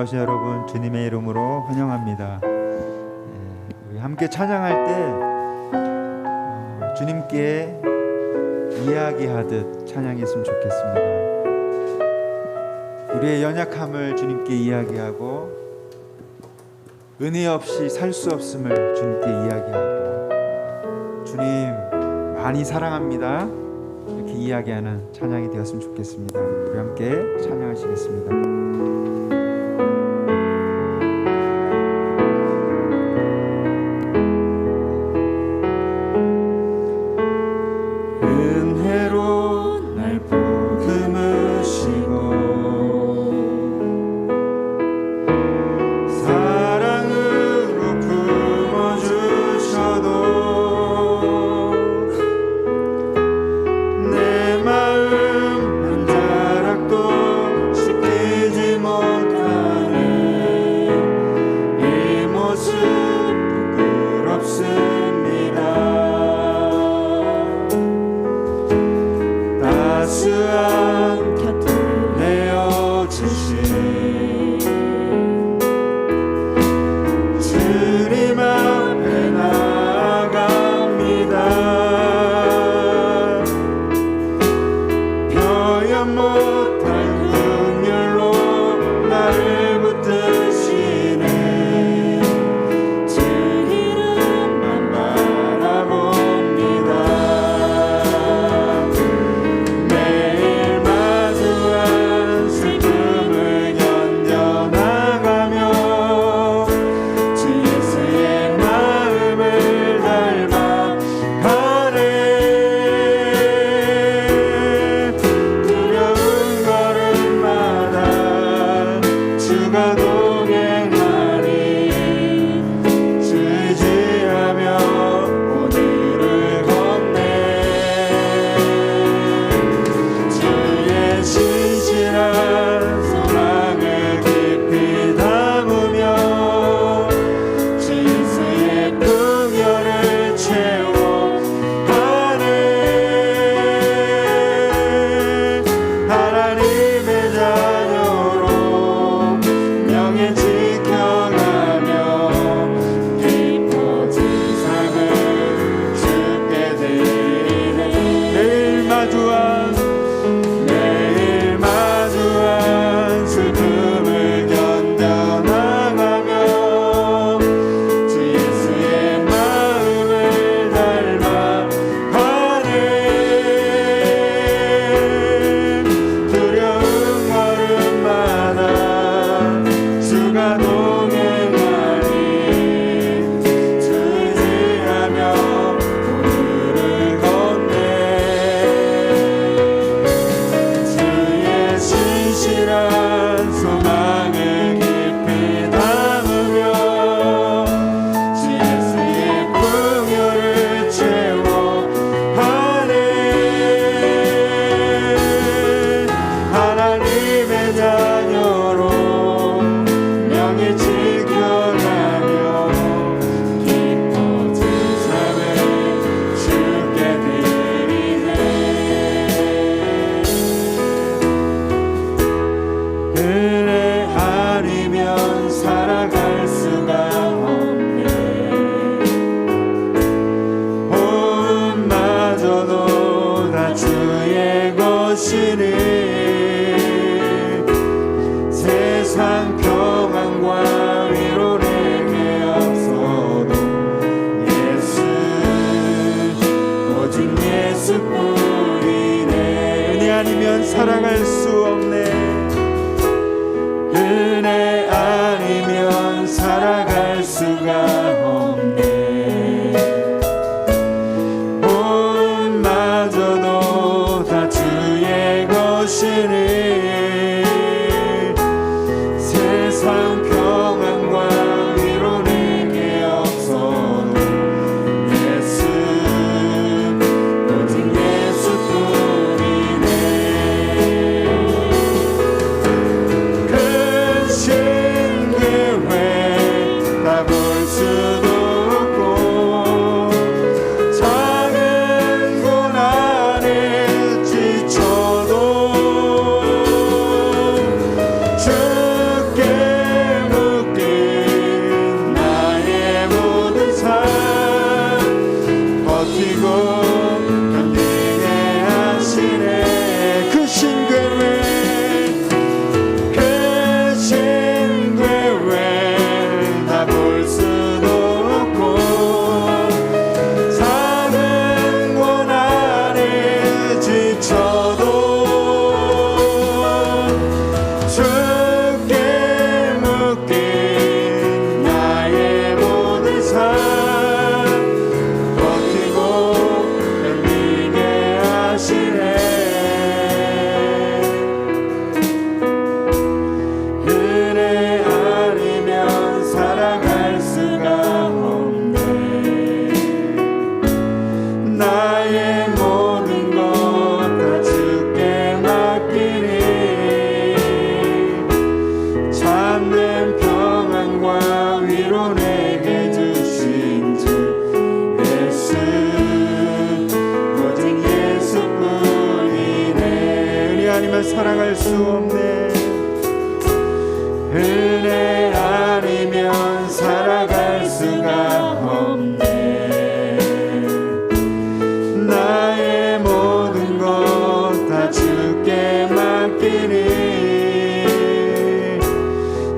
나오신 여러분 주님의 이름으로 환영합니다. 우리 함께 찬양할 때 주님께 이야기하듯 찬양했으면 좋겠습니다. 우리의 연약함을 주님께 이야기하고 은혜 없이 살 수 없음을 주님께 이야기하고 주님 많이 사랑합니다 이렇게 이야기하는 찬양이 되었으면 좋겠습니다. 우리 함께 찬양하시겠습니다. 세상 평안과 위로 내게 없어도 예수 오직 예수뿐이네. 은혜 아니면 살아갈 수 없네. 은혜 아니면 살아갈 수가 없네. 몸마저도 다 주의 것이니 세상 평안과 위로 내게 없어도 예수 오직 예수뿐이네. 큰 신교회 다 볼 수도 살아갈 수 없네. 은혜 아니면 살아갈 수가 없네. 나의 모든 것 다 주께 맡기니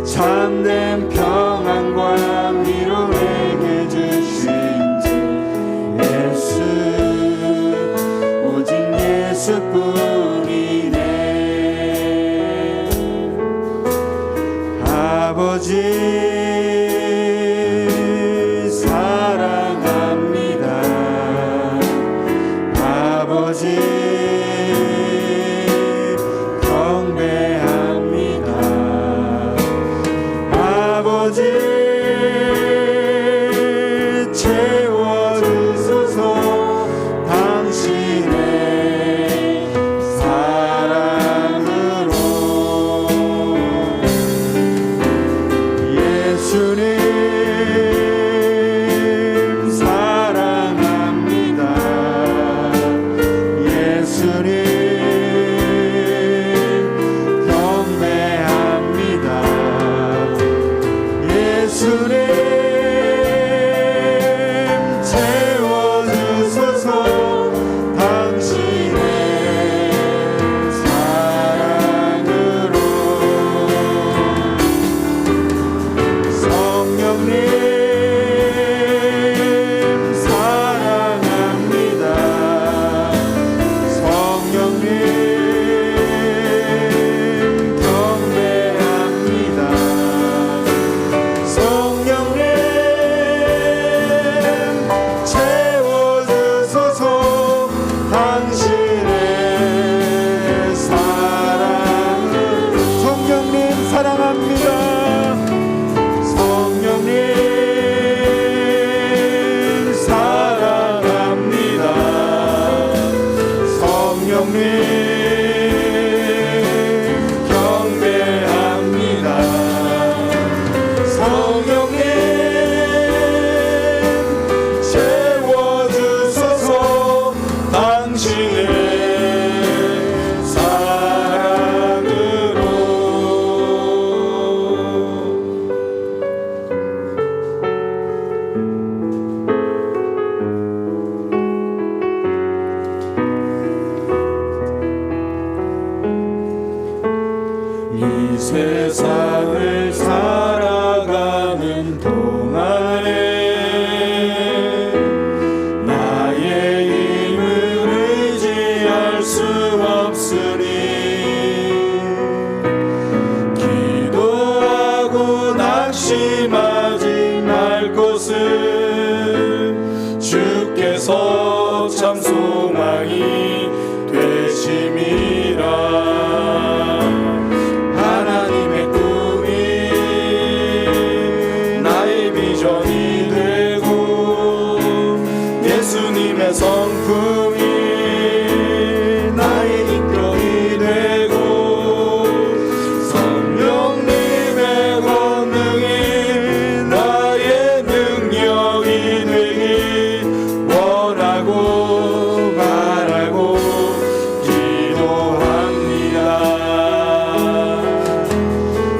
참된 평안과 위로 내게 주신 주 예수, 오직 예수뿐이네. 아버지 사랑합니다. 아버지 경배합니다. 아버지 채워주소서 당신의 사랑으로. 예수님 사랑합니다. 예수님 경배합니다. 예수님 채워주소서 당신의 사랑으로. 성령님 사랑합니다. 성령님 경배합니다. 성령님 채워주소서 당신의 사랑으로. 성령님 사랑합니다. 성령님 사랑합니다. 성령님 경배합니다. 성령님 채워주소서 당신의 사랑으로. 이 세상을 살아가는 동안에 나의 힘을 의지할 수 없으니 기도하고 낙심하지 말 것은 주께서 참 소망이 되심이라. 하나님의 꿈이 나의 비전이 되고 예수님의 성품이 나의 인격이 되고 성령님의 권능이 나의 능력이 되길 원하고 바라고 기도합니다.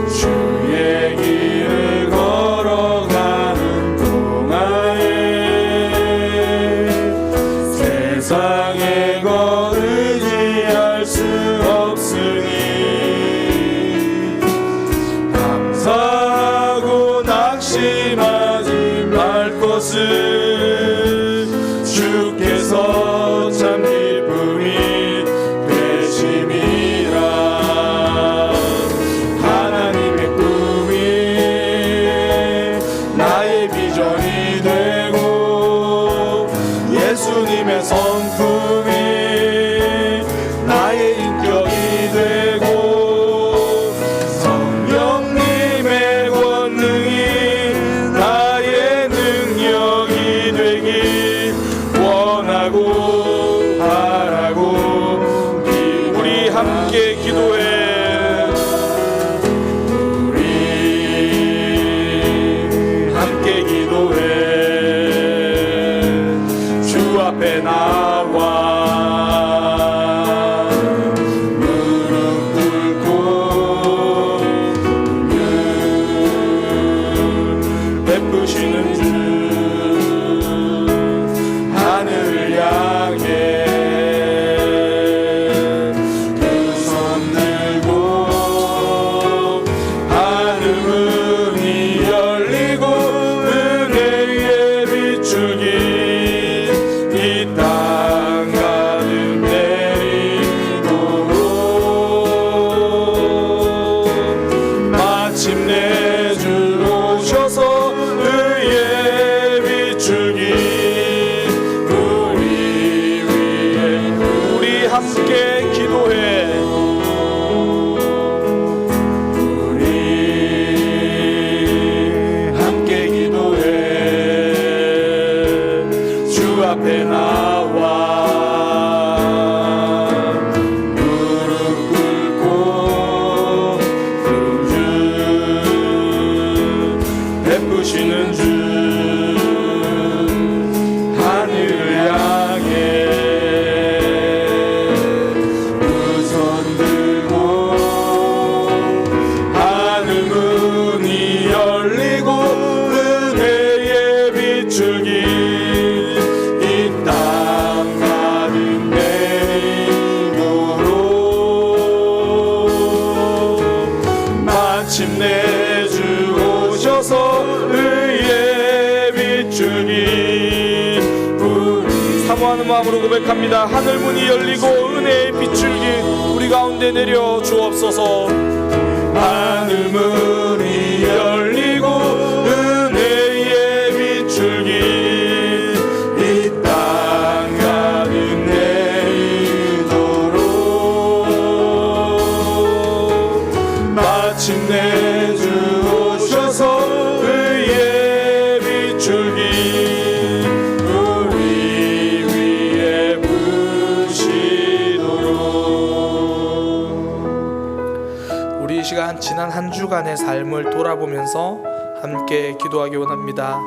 주의 길을 걸어가는 동안에 세상의 것 의지할 수 없으니 감사하고 낙심하지 말 것을 주께서 참 기쁨이 되심이라. 하나님의 꿈이 나의 비전이 되고 예수님의 성품이 나의 인격이 되고 성령님의 권능이 나의 능력이 되길 원하고 바라고. 우리 함께 기도해. 우리 함께 기도해. 주 앞에 나와 무릎 베푸시는 주 하늘을 향해 두 손 들고 하늘 문이 열리고 은혜의 비추기 이 땅 가득 내리도록 마침내 주 오셔서 의의 비추기 우리 위해 우리 함께 기도해 우리 함께 기도해 주 앞에 나와 무릎 꿇고 주 베푸시는 주 하늘을 향해 두 손 들고 하늘 문이 열리고 은혜의 비추기 이 땅 가득 내리도록 마침내 주 오셔서 의의 비추기 우리 사모하는 마음으로 고백합니다. 하늘 문이 열리고 은혜의 비추기 우리 가운데 내려 주옵소서. 하늘 문이 열리고 은혜의 비추기 이 땅 가득 내리도록 마침내 주 오셔서 의의 비추기 우리 위에 부시도록 우리 이 시간 지난 한 주간의 삶을 돌아보면서 함께 기도하기 원합니다.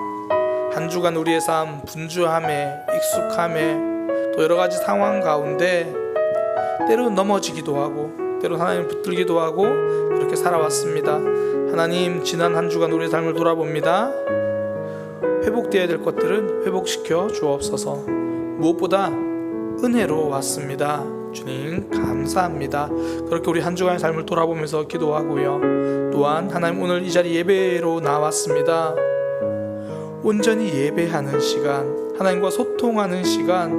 한 주간 우리의 삶 분주함에 익숙함에 또 여러 가지 상황 가운데 때로는 넘어지기도 하고 때로는 하나님 붙들기도 하고 그렇게 살아왔습니다. 하나님 지난 한 주간 우리의 삶을 돌아봅니다. 회복되어야 될 것들은 회복시켜 주옵소서. 무엇보다 은혜로 왔습니다. 주님 감사합니다. 그렇게 우리 한 주간의 삶을 돌아보면서 기도하고요. 또한 하나님 오늘 이 자리 예배로 나왔습니다. 온전히 예배하는 시간, 하나님과 소통하는 시간,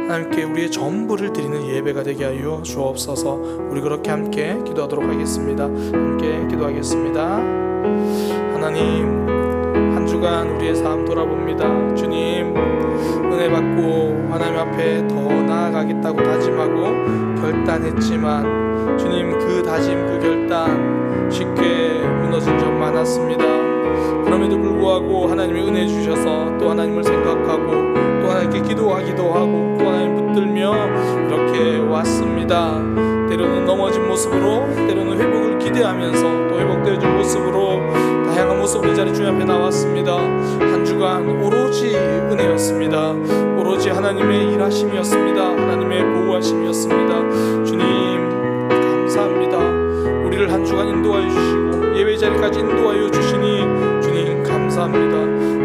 하나님께 우리의 전부를 드리는 예배가 되게 하여 주옵소서. 우리 그렇게 함께 기도하도록 하겠습니다. 함께 기도하겠습니다. 하나님 한 주간 우리의 삶 돌아봅니다. 주님 은혜 받고 하나님 앞에 더 나아가겠다고 다짐하고 결단했지만 주님 그 다짐 그 결단 쉽게 무너진 적 많았습니다. 그럼에도 불구하고 하나님의 은혜 주셔서 또 하나님을 생각하고 또 하나님께 기도하기도 하고 또 하나님 붙들며 이렇게 왔습니다. 때로는 넘어진 모습으로 때로는 회복을 기대하면서 또 회복되어진 모습으로 다양한 모습으로 이 자리 주님 앞에 나왔습니다. 한 주간 오로지 은혜였습니다. 오로지 하나님의 일하심이었습니다. 하나님의 보호하심이었습니다. 주님 감사합니다. 우리를 한 주간 인도하여 주시고 예배 자리까지 인도하여 주시니 주님 감사합니다.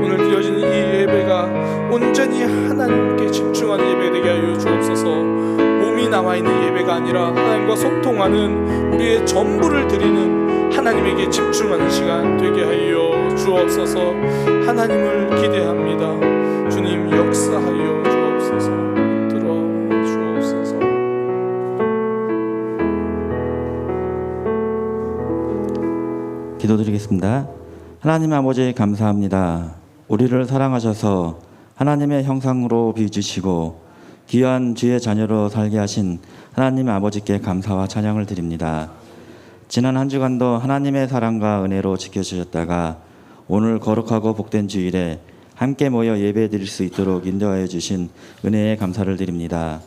오늘 드려지는 이 예배가 온전히 하나님께 집중하는 예배 되게 하여 주옵소서. 몸이 남아있는 예배가 아니라 하나님과 소통하는 우리의 전부를 드리는 하나님에게 집중하는 시간 되게 하여 주옵소서. 하나님을 기대합니다. 주님 역사하여 주옵소서. 들어 주옵소서. 기도드리겠습니다. 하나님 아버지 감사합니다. 우리를 사랑하셔서 하나님의 형상으로 빚으시고 귀한 주의 자녀로 살게 하신 하나님 아버지께 감사와 찬양을 드립니다. 지난 한 주간도 하나님의 사랑과 은혜로 지켜주셨다가 오늘 거룩하고 복된 주일에 함께 모여 예배드릴 수 있도록 인도하여 주신 은혜에 감사를 드립니다.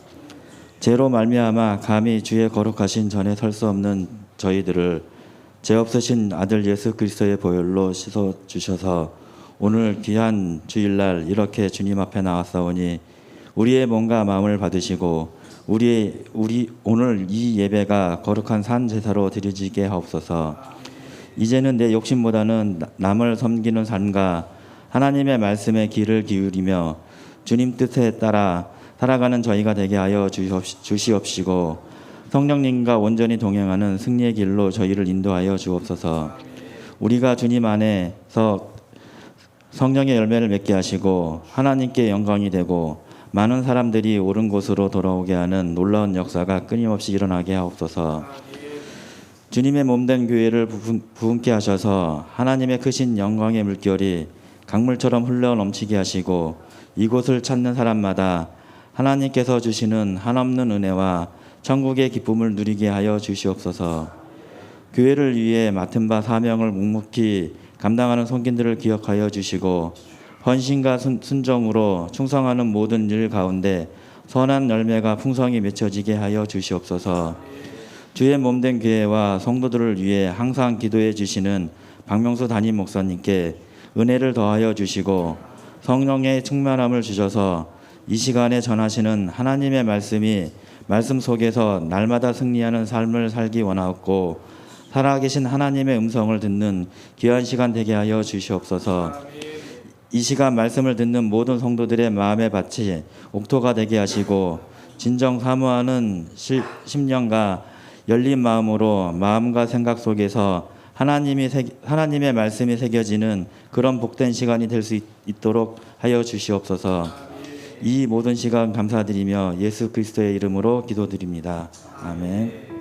죄로 말미암아 감히 주의 거룩하신 전에 설 수 없는 저희들을 죄 없으신 아들 예수 그리스도의 보혈로 씻어 주셔서 오늘 귀한 주일날 이렇게 주님 앞에 나왔사오니 우리의 몸과 마음을 받으시고 우리 오늘 이 예배가 거룩한 산 제사로 드려지게 하옵소서. 이제는 내 욕심보다는 남을 섬기는 삶과 하나님의 말씀에 귀를 기울이며 주님 뜻에 따라 살아가는 저희가 되게 하여 주시옵시고 성령님과 온전히 동행하는 승리의 길로 저희를 인도하여 주옵소서. 우리가 주님 안에서 성령의 열매를 맺게 하시고 하나님께 영광이 되고 많은 사람들이 옳은 곳으로 돌아오게 하는 놀라운 역사가 끊임없이 일어나게 하옵소서. 주님의 몸된 교회를 부흥케 하셔서 하나님의 크신 영광의 물결이 강물처럼 흘러 넘치게 하시고 이곳을 찾는 사람마다 하나님께서 주시는 한없는 은혜와 천국의 기쁨을 누리게 하여 주시옵소서. 교회를 위해 맡은 바 사명을 묵묵히 감당하는 성도들을 기억하여 주시고 헌신과 순종으로 충성하는 모든 일 가운데 선한 열매가 풍성히 맺혀지게 하여 주시옵소서. 주의 몸된 교회와 성도들을 위해 항상 기도해 주시는 박명수 담임 목사님께 은혜를 더하여 주시고 성령의 충만함을 주셔서 이 시간에 전하시는 하나님의 말씀 속에서 날마다 승리하는 삶을 살기 원하옵고 살아계신 하나님의 음성을 듣는 귀한 시간 되게 하여 주시옵소서. 이 시간 말씀을 듣는 모든 성도들의 마음의 밭이 옥토가 되게 하시고 진정 사모하는 심령과 열린 마음으로 마음과 생각 속에서 하나님의 말씀이 새겨지는 그런 복된 시간이 될 수 있도록 하여 주시옵소서. 이 모든 시간 감사드리며 예수 그리스도의 이름으로 기도드립니다. 아멘.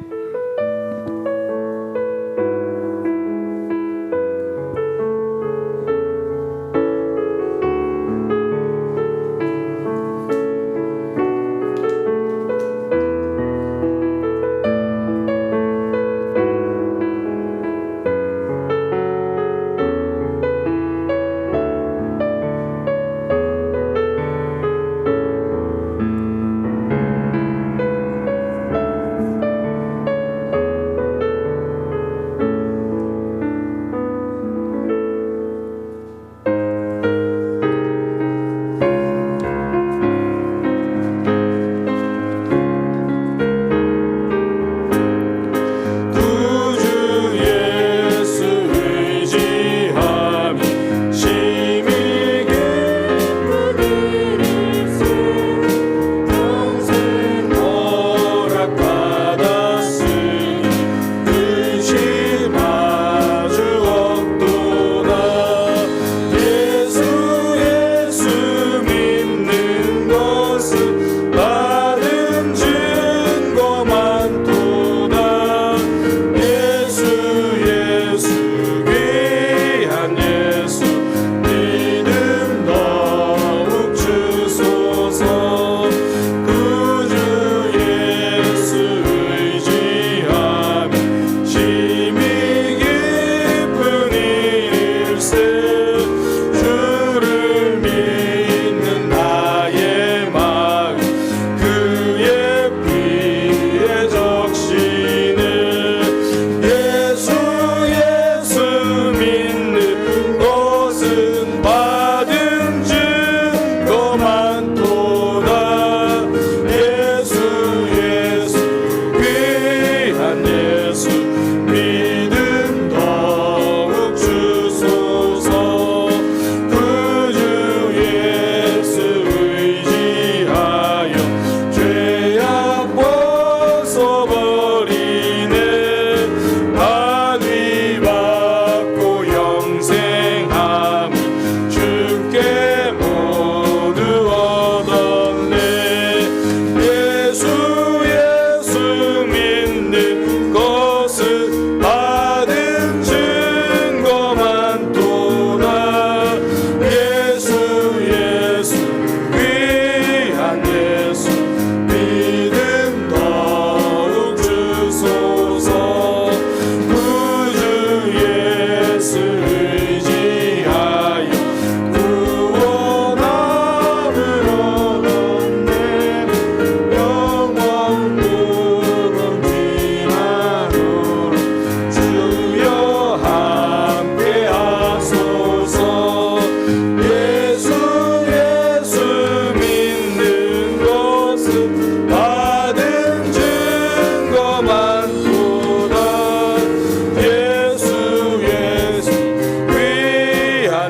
주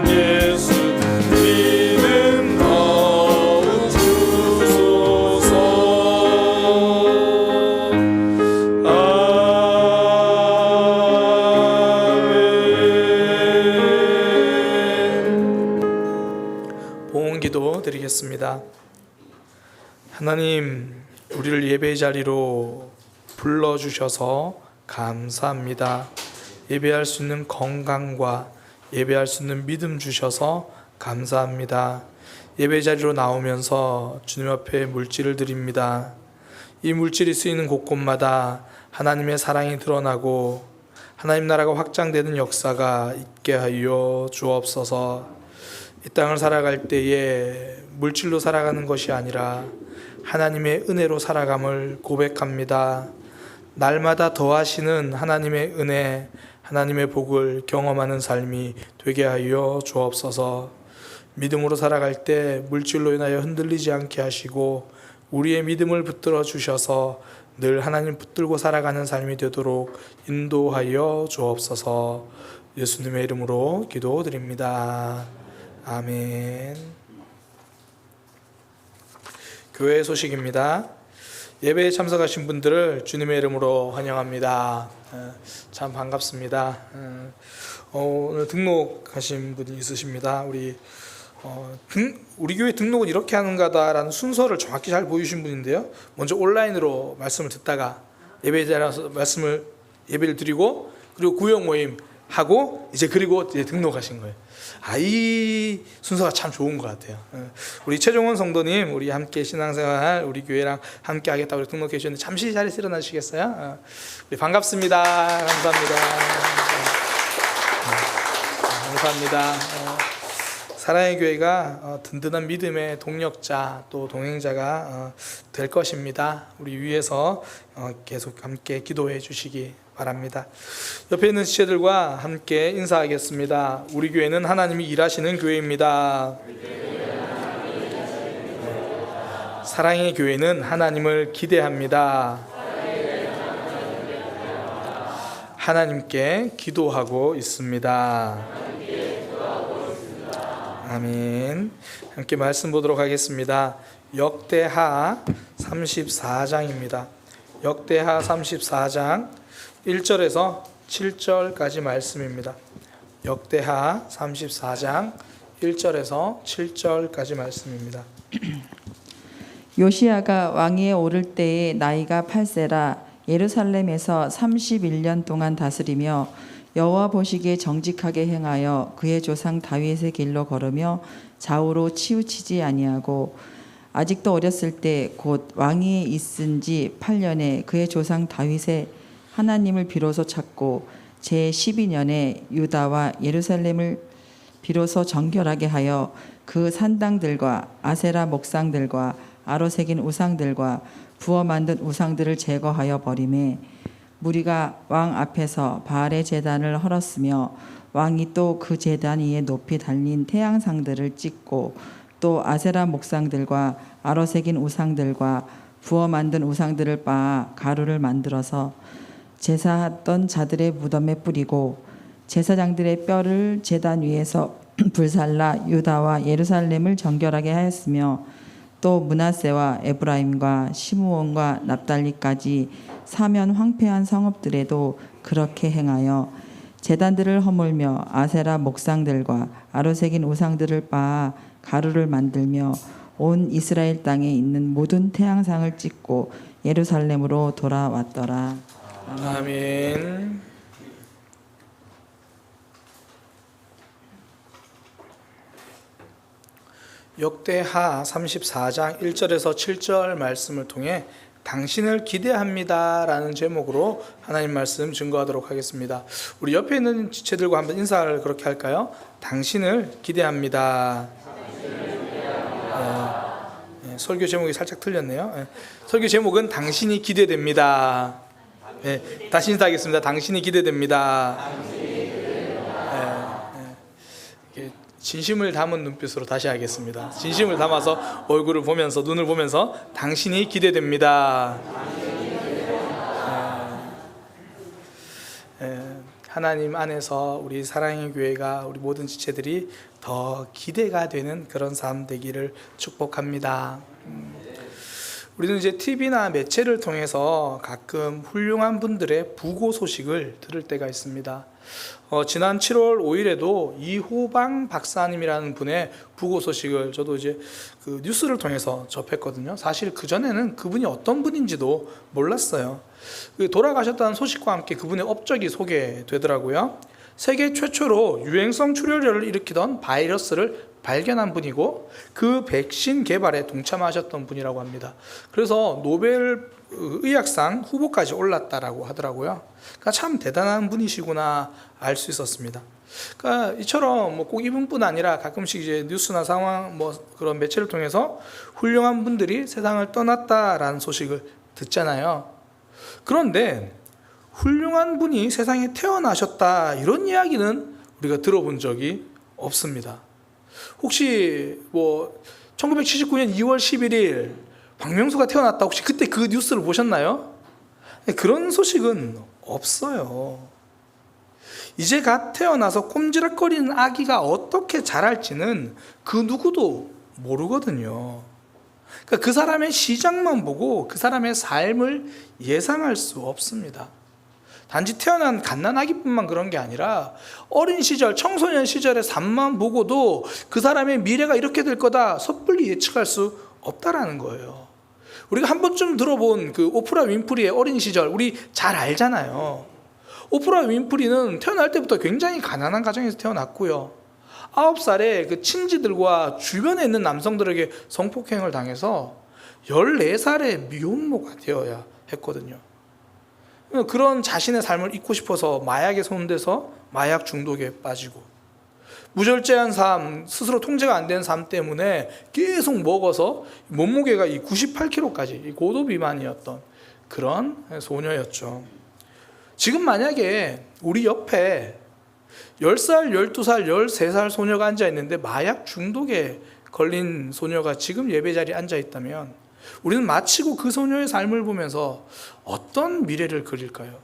예수 믿음 더욱 주소서. 아멘. 봉헌기도 드리겠습니다. 하나님, 우리를 예배의 자리로 불러주셔서 감사합니다. 예배할 수 있는 건강과 예배할 수 있는 믿음 주셔서 감사합니다. 예배 자리로 나오면서 주님 앞에 물질을 드립니다. 이 물질이 쓰이는 곳곳마다 하나님의 사랑이 드러나고 하나님 나라가 확장되는 역사가 있게 하여 주옵소서. 이 땅을 살아갈 때에 물질로 살아가는 것이 아니라 하나님의 은혜로 살아감을 고백합니다. 날마다 더하시는 하나님의 은혜, 하나님의 복을 경험하는 삶이 되게 하여 주옵소서. 믿음으로 살아갈 때 물질로 인하여 흔들리지 않게 하시고 우리의 믿음을 붙들어 주셔서 늘 하나님 붙들고 살아가는 삶이 되도록 인도하여 주옵소서. 예수님의 이름으로 기도드립니다. 아멘. 교회 소식입니다. 예배에 참석하신 분들을 주님의 이름으로 환영합니다. 참 반갑습니다. 오늘 등록하신 분이 있으십니다. 우리 교회 등록은 이렇게 하는가다라는 순서를 정확히 잘 보여주신 분인데요. 먼저 온라인으로 말씀을 듣다가 예배에 자라서 예배를 드리고 그리고 구역 모임 하고 그리고 등록하신 거예요. 이 순서가 참 좋은 것 같아요. 우리 최종원 성도님, 우리 함께 신앙생활 우리 교회랑 함께 하겠다고 우리 등록해 주셨는데 잠시 자리에서 일어나시겠어요? 우리 반갑습니다. 감사합니다. 감사합니다. 사랑의 교회가 든든한 믿음의 동력자 또 동행자가 될 것입니다. 우리 위에서 계속 함께 기도해 주시기 바랍니다. 옆에 있는 지체들과 함께 인사하겠습니다. 우리 교회는 하나님이 일하시는 교회입니다. 사랑의 교회는 하나님을 기대합니다. 하나님께 기도하고 있습니다. 아멘. 함께 말씀 보도록 하겠습니다. 역대하 34장입니다. 역대하 34장 1절에서 7절까지 말씀입니다. 역대하 34장 1절에서 7절까지 말씀입니다. 요시야가 왕위에 오를 때에 나이가 8세라 예루살렘에서 31년 동안 다스리며 여호와 보시기에 정직하게 행하여 그의 조상 다윗의 길로 걸으며 좌우로 치우치지 아니하고 아직도 어렸을 때 곧 왕위에 있은 지 8년에 그의 조상 다윗의 하나님을 비로소 찾고 제12년에 유다와 예루살렘을 비로소 정결하게 하여 그 산당들과 아세라 목상들과 아로새긴 우상들과 부어 만든 우상들을 제거하여 버리매 무리가 왕 앞에서 바알의 제단을 헐었으며 왕이 또 그 제단 위에 높이 달린 태양상들을 찍고 또 아세라 목상들과 아로새긴 우상들과 부어 만든 우상들을 빻아 가루를 만들어서 제사했던 자들의 무덤에 뿌리고 제사장들의 뼈를 제단 위에서 불살라 유다와 예루살렘을 정결하게 하였으며 또 므낫세와 에브라임과 시므온과 납달리까지 사면 황폐한 성읍들에도 그렇게 행하여 제단들을 허물며 아세라 목상들과 아로새긴 우상들을 빻아 가루를 만들며 온 이스라엘 땅에 있는 모든 태양상을 찍고 예루살렘으로 돌아왔더라. 아멘. 역대하 34장 1절에서 7절 말씀을 통해 당신을 기대합니다 라는 제목으로 하나님 말씀 증거하도록 하겠습니다. 우리 옆에 있는 지체들과 한번 인사를 그렇게 할까요? 당신을 기대합니다. 설교 제목이 살짝 틀렸네요. 설교 제목은 당신이 기대됩니다. 다시 인사하겠습니다. 당신이 기대됩니다. 진심을 담은 눈빛으로 다시 하겠습니다. 진심을 담아서 얼굴을 보면서 눈을 보면서 당신이 기대됩니다. 하나님 안에서 우리 사랑의 교회가, 우리 모든 지체들이 더 기대가 되는 그런 삶 되기를 축복합니다. 우리는 이제 TV나 매체를 통해서 가끔 훌륭한 분들의 부고 소식을 들을 때가 있습니다. 지난 7월 5일에도 이호방 박사님이라는 분의 부고 소식을 저도 이제 그 뉴스를 통해서 접했거든요. 사실 그전에는 그분이 어떤 분인지도 몰랐어요. 돌아가셨다는 소식과 함께 그분의 업적이 소개되더라고요. 세계 최초로 유행성 출혈을 일으키던 바이러스를 발견한 분이고 그 백신 개발에 동참하셨던 분이라고 합니다. 그래서 노벨 의학상 후보까지 올랐다라고 하더라고요. 그러니까 참 대단한 분이시구나 알 수 있었습니다. 그러니까 이처럼 뭐 꼭 이분뿐 아니라 가끔씩 이제 뉴스나 상황 뭐 그런 매체를 통해서 훌륭한 분들이 세상을 떠났다라는 소식을 듣잖아요. 그런데 훌륭한 분이 세상에 태어나셨다 이런 이야기는 우리가 들어본 적이 없습니다. 혹시 뭐 1979년 2월 11일 박명수가 태어났다, 혹시 그때 그 뉴스를 보셨나요? 그런 소식은 없어요. 이제 갓 태어나서 꼼지락거리는 아기가 어떻게 자랄지는 그 누구도 모르거든요. 그러니까 그 사람의 시작만 보고 그 사람의 삶을 예상할 수 없습니다. 단지 태어난 갓난아기뿐만 그런 게 아니라 어린 시절, 청소년 시절의 삶만 보고도 그 사람의 미래가 이렇게 될 거다 섣불리 예측할 수 없다라는 거예요. 우리가 한 번쯤 들어본 그 오프라 윈프리의 어린 시절 우리 잘 알잖아요. 오프라 윈프리는 태어날 때부터 굉장히 가난한 가정에서 태어났고요. 9살에 그 친지들과 주변에 있는 남성들에게 성폭행을 당해서 14살에 미혼모가 되어야 했거든요. 그런 자신의 삶을 잊고 싶어서 마약에 손대서 마약 중독에 빠지고, 무절제한 삶, 스스로 통제가 안 된 삶 때문에 계속 먹어서 몸무게가 98kg까지 고도 비만이었던 그런 소녀였죠. 지금 만약에 우리 옆에 10살, 12살, 13살 소녀가 앉아 있는데 마약 중독에 걸린 소녀가 지금 예배 자리에 앉아 있다면 우리는 마치고 그 소녀의 삶을 보면서 어떤 미래를 그릴까요?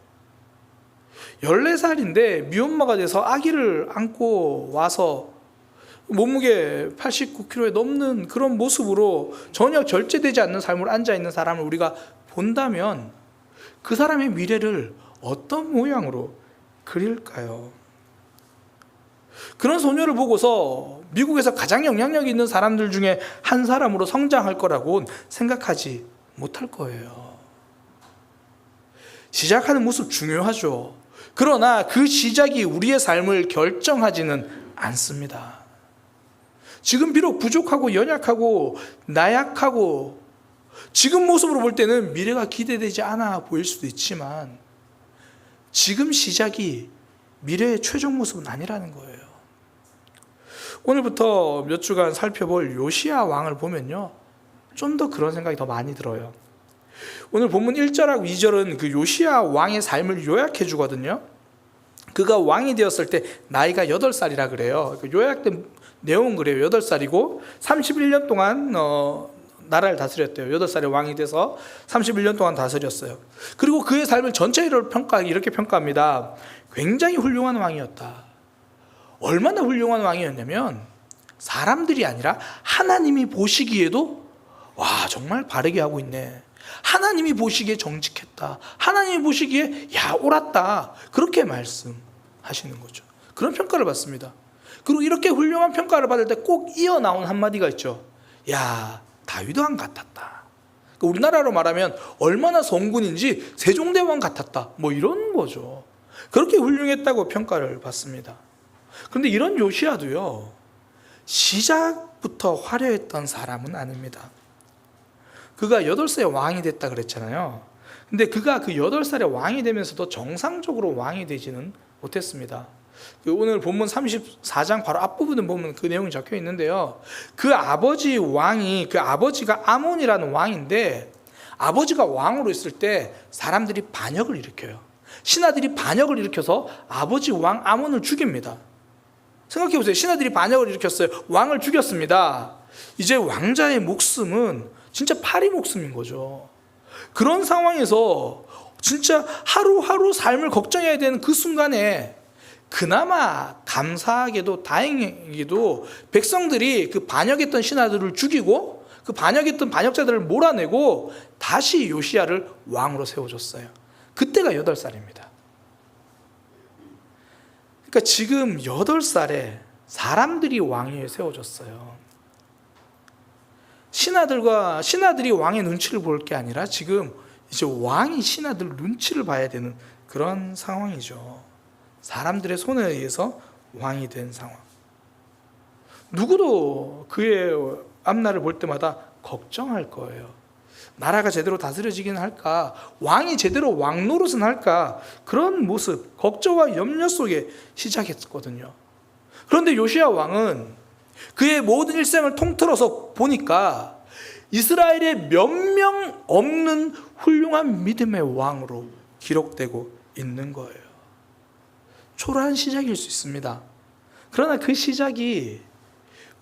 14살인데 미혼모가 돼서 아기를 안고 와서 몸무게 89kg에 넘는 그런 모습으로 전혀 절제되지 않는 삶으로 앉아있는 사람을 우리가 본다면 그 사람의 미래를 어떤 모양으로 그릴까요? 그런 소녀를 보고서 미국에서 가장 영향력 있는 사람들 중에 한 사람으로 성장할 거라고는 생각하지 못할 거예요. 시작하는 모습 중요하죠. 그러나 그 시작이 우리의 삶을 결정하지는 않습니다. 지금 비록 부족하고 연약하고 나약하고 지금 모습으로 볼 때는 미래가 기대되지 않아 보일 수도 있지만 지금 시작이 미래의 최종 모습은 아니라는 거예요. 오늘부터 몇 주간 살펴볼 요시야 왕을 보면요, 좀 더 그런 생각이 더 많이 들어요. 오늘 본문 1절하고 2절은 그 요시야 왕의 삶을 요약해 주거든요. 그가 왕이 되었을 때 나이가 8살이라 그래요. 요약된 내용은 그래요. 8살이고 31년 동안 나라를 다스렸대요. 8살에 왕이 돼서 31년 동안 다스렸어요. 그리고 그의 삶을 전체를 이렇게 평가합니다. 굉장히 훌륭한 왕이었다. 얼마나 훌륭한 왕이었냐면 사람들이 아니라 하나님이 보시기에도 와, 정말 바르게 하고 있네. 하나님이 보시기에 정직했다. 하나님이 보시기에 야, 옳았다. 그렇게 말씀하시는 거죠. 그런 평가를 받습니다. 그리고 이렇게 훌륭한 평가를 받을 때 꼭 이어 나온 한마디가 있죠. 야, 다윗 왕 같았다. 우리나라로 말하면 얼마나 성군인지 세종대왕 같았다. 뭐 이런 거죠. 그렇게 훌륭했다고 평가를 받습니다. 그런데 이런 요시야도요, 시작부터 화려했던 사람은 아닙니다. 그가 8살에 왕이 됐다 그랬잖아요. 근데 그가 그 8살에 왕이 되면서도 정상적으로 왕이 되지는 못했습니다. 오늘 본문 34장 바로 앞부분에 보면 그 내용이 적혀 있는데요. 그 아버지 왕이, 그 아버지가 아몬이라는 왕인데, 아버지가 왕으로 있을 때 사람들이 반역을 일으켜요. 신하들이 반역을 일으켜서 아버지 왕 아몬을 죽입니다. 생각해보세요. 신하들이 반역을 일으켰어요. 왕을 죽였습니다. 이제 왕자의 목숨은 진짜 파리 목숨인 거죠. 그런 상황에서 진짜 하루하루 삶을 걱정해야 되는 그 순간에 그나마 감사하게도 다행히도 백성들이 그 반역했던 신하들을 죽이고 그 반역했던 반역자들을 몰아내고 다시 요시야를 왕으로 세워줬어요. 그때가 8살입니다. 그러니까 지금 8살에 사람들이 왕위에 세워졌어요. 신하들이 왕의 눈치를 볼 게 아니라 지금 이제 왕이 신하들 눈치를 봐야 되는 그런 상황이죠. 사람들의 손에 의해서 왕이 된 상황. 누구도 그의 앞날을 볼 때마다 걱정할 거예요. 나라가 제대로 다스려지긴 할까? 왕이 제대로 왕 노릇은 할까? 그런 모습, 걱정과 염려 속에 시작했거든요. 그런데 요시야 왕은 그의 모든 일생을 통틀어서 보니까 이스라엘의 몇 명 없는 훌륭한 믿음의 왕으로 기록되고 있는 거예요. 초라한 시작일 수 있습니다. 그러나 그 시작이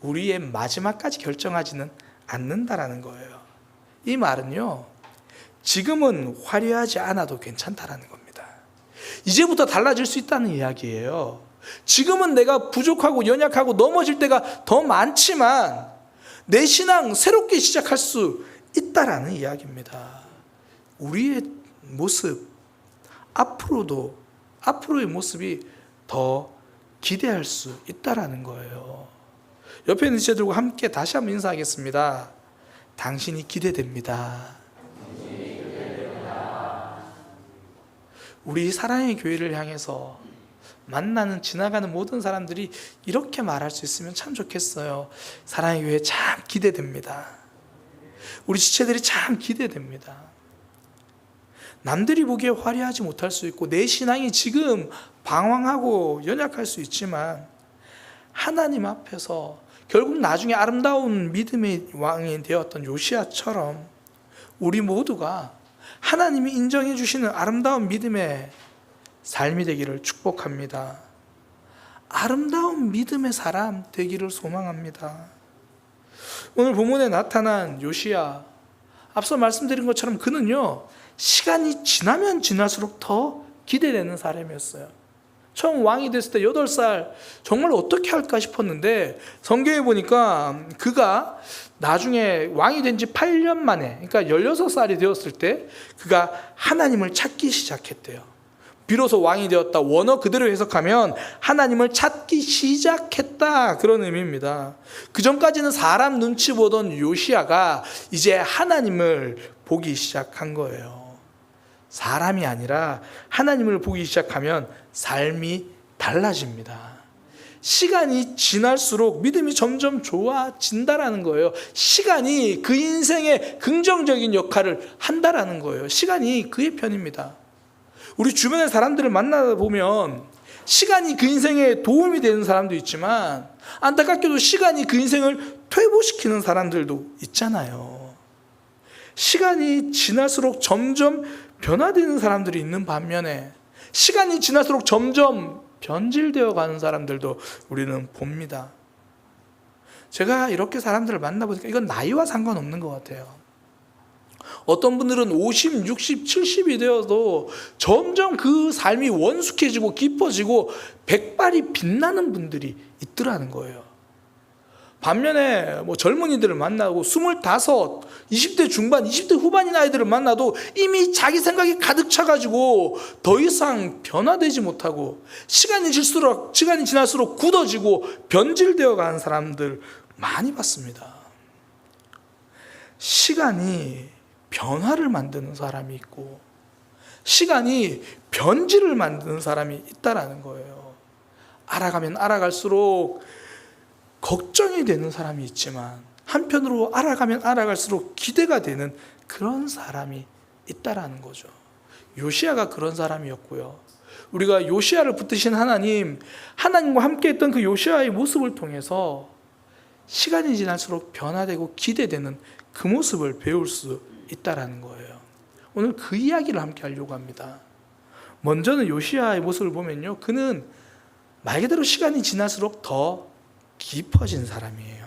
우리의 마지막까지 결정하지는 않는다라는 거예요. 이 말은요, 지금은 화려하지 않아도 괜찮다라는 겁니다. 이제부터 달라질 수 있다는 이야기예요. 지금은 내가 부족하고 연약하고 넘어질 때가 더 많지만 내 신앙 새롭게 시작할 수 있다라는 이야기입니다. 우리의 모습, 앞으로의 모습이 더 기대할 수 있다라는 거예요. 옆에 있는 지체들과 함께 다시 한번 인사하겠습니다. 당신이 기대됩니다. 우리 사랑의 교회를 향해서 만나는 지나가는 모든 사람들이 이렇게 말할 수 있으면 참 좋겠어요. 사랑의 교회 참 기대됩니다. 우리 지체들이 참 기대됩니다. 남들이 보기에 화려하지 못할 수 있고 내 신앙이 지금 방황하고 연약할 수 있지만 하나님 앞에서 결국 나중에 아름다운 믿음의 왕이 되었던 요시야처럼 우리 모두가 하나님이 인정해 주시는 아름다운 믿음의 삶이 되기를 축복합니다. 아름다운 믿음의 사람 되기를 소망합니다. 오늘 본문에 나타난 요시야, 앞서 말씀드린 것처럼 그는요, 시간이 지나면 지날수록 더 기대되는 사람이었어요. 처음 왕이 됐을 때 8살 정말 어떻게 할까 싶었는데 성경에 보니까 그가 나중에 왕이 된 지 8년 만에, 그러니까 16살이 되었을 때 그가 하나님을 찾기 시작했대요. 비로소 왕이 되었다. 원어 그대로 해석하면 하나님을 찾기 시작했다, 그런 의미입니다. 그 전까지는 사람 눈치 보던 요시야가 이제 하나님을 보기 시작한 거예요. 사람이 아니라 하나님을 보기 시작하면 삶이 달라집니다. 시간이 지날수록 믿음이 점점 좋아진다라는 거예요. 시간이 그 인생에 긍정적인 역할을 한다라는 거예요. 시간이 그의 편입니다. 우리 주변의 사람들을 만나보면 시간이 그 인생에 도움이 되는 사람도 있지만 안타깝게도 시간이 그 인생을 퇴보시키는 사람들도 있잖아요. 시간이 지날수록 점점 변화되는 사람들이 있는 반면에 시간이 지날수록 점점 변질되어 가는 사람들도 우리는 봅니다. 제가 이렇게 사람들을 만나보니까 이건 나이와 상관없는 것 같아요. 어떤 분들은 50, 60, 70이 되어도 점점 그 삶이 원숙해지고 깊어지고 백발이 빛나는 분들이 있더라는 거예요. 반면에 젊은이들을 만나고 25, 20대 중반, 20대 후반인 아이들을 만나도 이미 자기 생각이 가득 차가지고 더 이상 변화되지 못하고 시간이 지날수록 굳어지고 변질되어 가는 사람들 많이 봤습니다. 시간이 변화를 만드는 사람이 있고 시간이 변질을 만드는 사람이 있다라는 거예요. 알아가면 알아갈수록 걱정이 되는 사람이 있지만 한편으로 알아가면 알아갈수록 기대가 되는 그런 사람이 있다라는 거죠. 요시야가 그런 사람이었고요. 우리가 요시야를 붙드신 하나님과 함께 했던 그 요시야의 모습을 통해서 시간이 지날수록 변화되고 기대되는 그 모습을 배울 수 있다라는 거예요. 오늘 그 이야기를 함께 하려고 합니다. 먼저는 요시야의 모습을 보면요, 그는 말 그대로 시간이 지날수록 더 깊어진 사람이에요.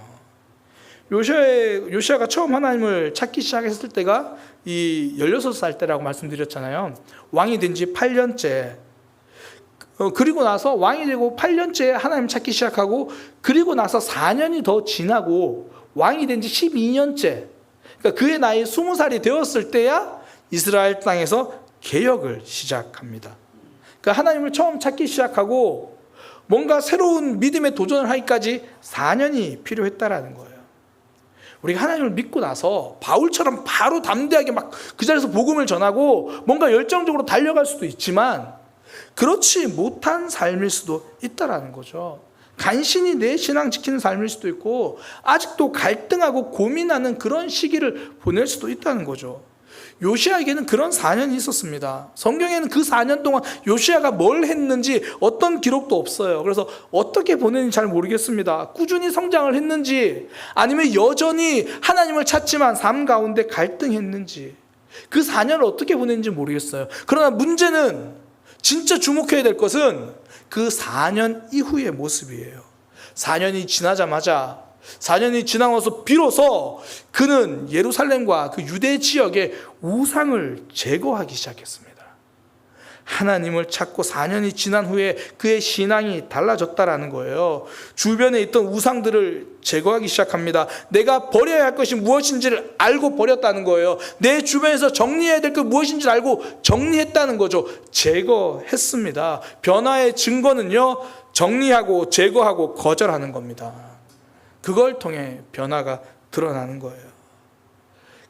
요시야가 처음 하나님을 찾기 시작했을 때가 이 16살 때라고 말씀드렸잖아요. 왕이 된 지 8년째. 그리고 나서 왕이 되고 8년째 하나님 찾기 시작하고, 그리고 나서 4년이 더 지나고 왕이 된 지 12년째, 그러니까 그의 나이 20살이 되었을 때야 이스라엘 땅에서 개혁을 시작합니다. 그러니까 하나님을 처음 찾기 시작하고 뭔가 새로운 믿음에 도전을 하기까지 4년이 필요했다라는 거예요. 우리가 하나님을 믿고 나서 바울처럼 바로 담대하게 막 그 자리에서 복음을 전하고 뭔가 열정적으로 달려갈 수도 있지만, 그렇지 못한 삶일 수도 있다라는 거죠. 간신히 내 신앙 지키는 삶일 수도 있고, 아직도 갈등하고 고민하는 그런 시기를 보낼 수도 있다는 거죠. 요시야에게는 그런 4년이 있었습니다. 성경에는 그 4년 동안 요시야가 뭘 했는지 어떤 기록도 없어요. 그래서 어떻게 보냈는지 잘 모르겠습니다. 꾸준히 성장을 했는지, 아니면 여전히 하나님을 찾지만 삶 가운데 갈등했는지, 그 4년을 어떻게 보냈는지 모르겠어요. 그러나 문제는, 진짜 주목해야 될 것은 그 4년 이후의 모습이에요. 4년이 지나자마자, 4년이 지나서 비로소 그는 예루살렘과 그 유대 지역의 우상을 제거하기 시작했습니다. 하나님을 찾고 4년이 지난 후에 그의 신앙이 달라졌다라는 거예요. 주변에 있던 우상들을 제거하기 시작합니다. 내가 버려야 할 것이 무엇인지를 알고 버렸다는 거예요. 내 주변에서 정리해야 될 것 무엇인지를 알고 정리했다는 거죠. 제거했습니다. 변화의 증거는요, 정리하고 제거하고 거절하는 겁니다. 그걸 통해 변화가 드러나는 거예요.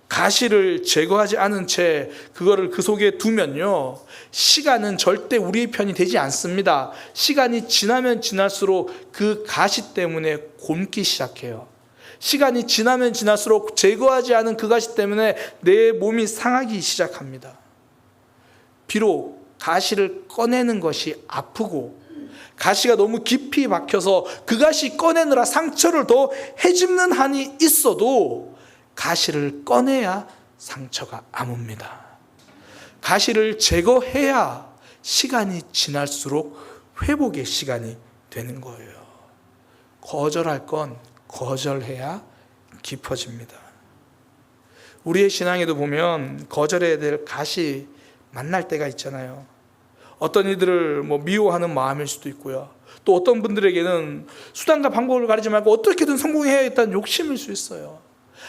가시를 제거하지 않은 채 그거를 그 속에 두면요, 시간은 절대 우리의 편이 되지 않습니다. 시간이 지나면 지날수록 그 가시 때문에 곪기 시작해요. 시간이 지나면 지날수록 제거하지 않은 그 가시 때문에 내 몸이 상하기 시작합니다. 비록 가시를 꺼내는 것이 아프고, 가시가 너무 깊이 박혀서 그 가시 꺼내느라 상처를 더 헤집는 한이 있어도 가시를 꺼내야 상처가 아뭅니다. 가시를 제거해야 시간이 지날수록 회복의 시간이 되는 거예요. 거절할 건 거절해야 깊어집니다. 우리의 신앙에도 보면 거절해야 될 가시 만날 때가 있잖아요. 어떤 이들을 미워하는 마음일 수도 있고요. 또 어떤 분들에게는 수단과 방법을 가리지 말고 어떻게든 성공해야겠다는 욕심일 수 있어요.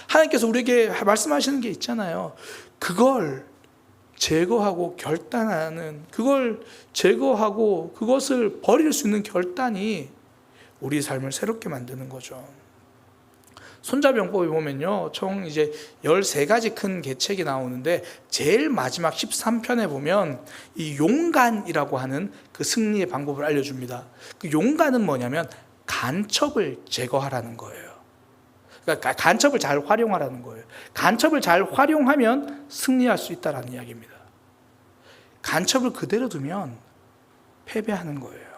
하나님께서 우리에게 말씀하시는 게 있잖아요. 그걸 제거하고 결단하는, 그걸 제거하고 그것을 버릴 수 있는 결단이 우리 삶을 새롭게 만드는 거죠. 손자병법에 보면요, 총 이제 13가지 큰 계책이 나오는데, 제일 마지막 13편에 보면 이 용간이라고 하는 그 승리의 방법을 알려줍니다. 그 용간은 뭐냐면 간첩을 제거하라는 거예요. 그러니까 간첩을 잘 활용하라는 거예요. 간첩을 잘 활용하면 승리할 수 있다는 이야기입니다. 간첩을 그대로 두면 패배하는 거예요.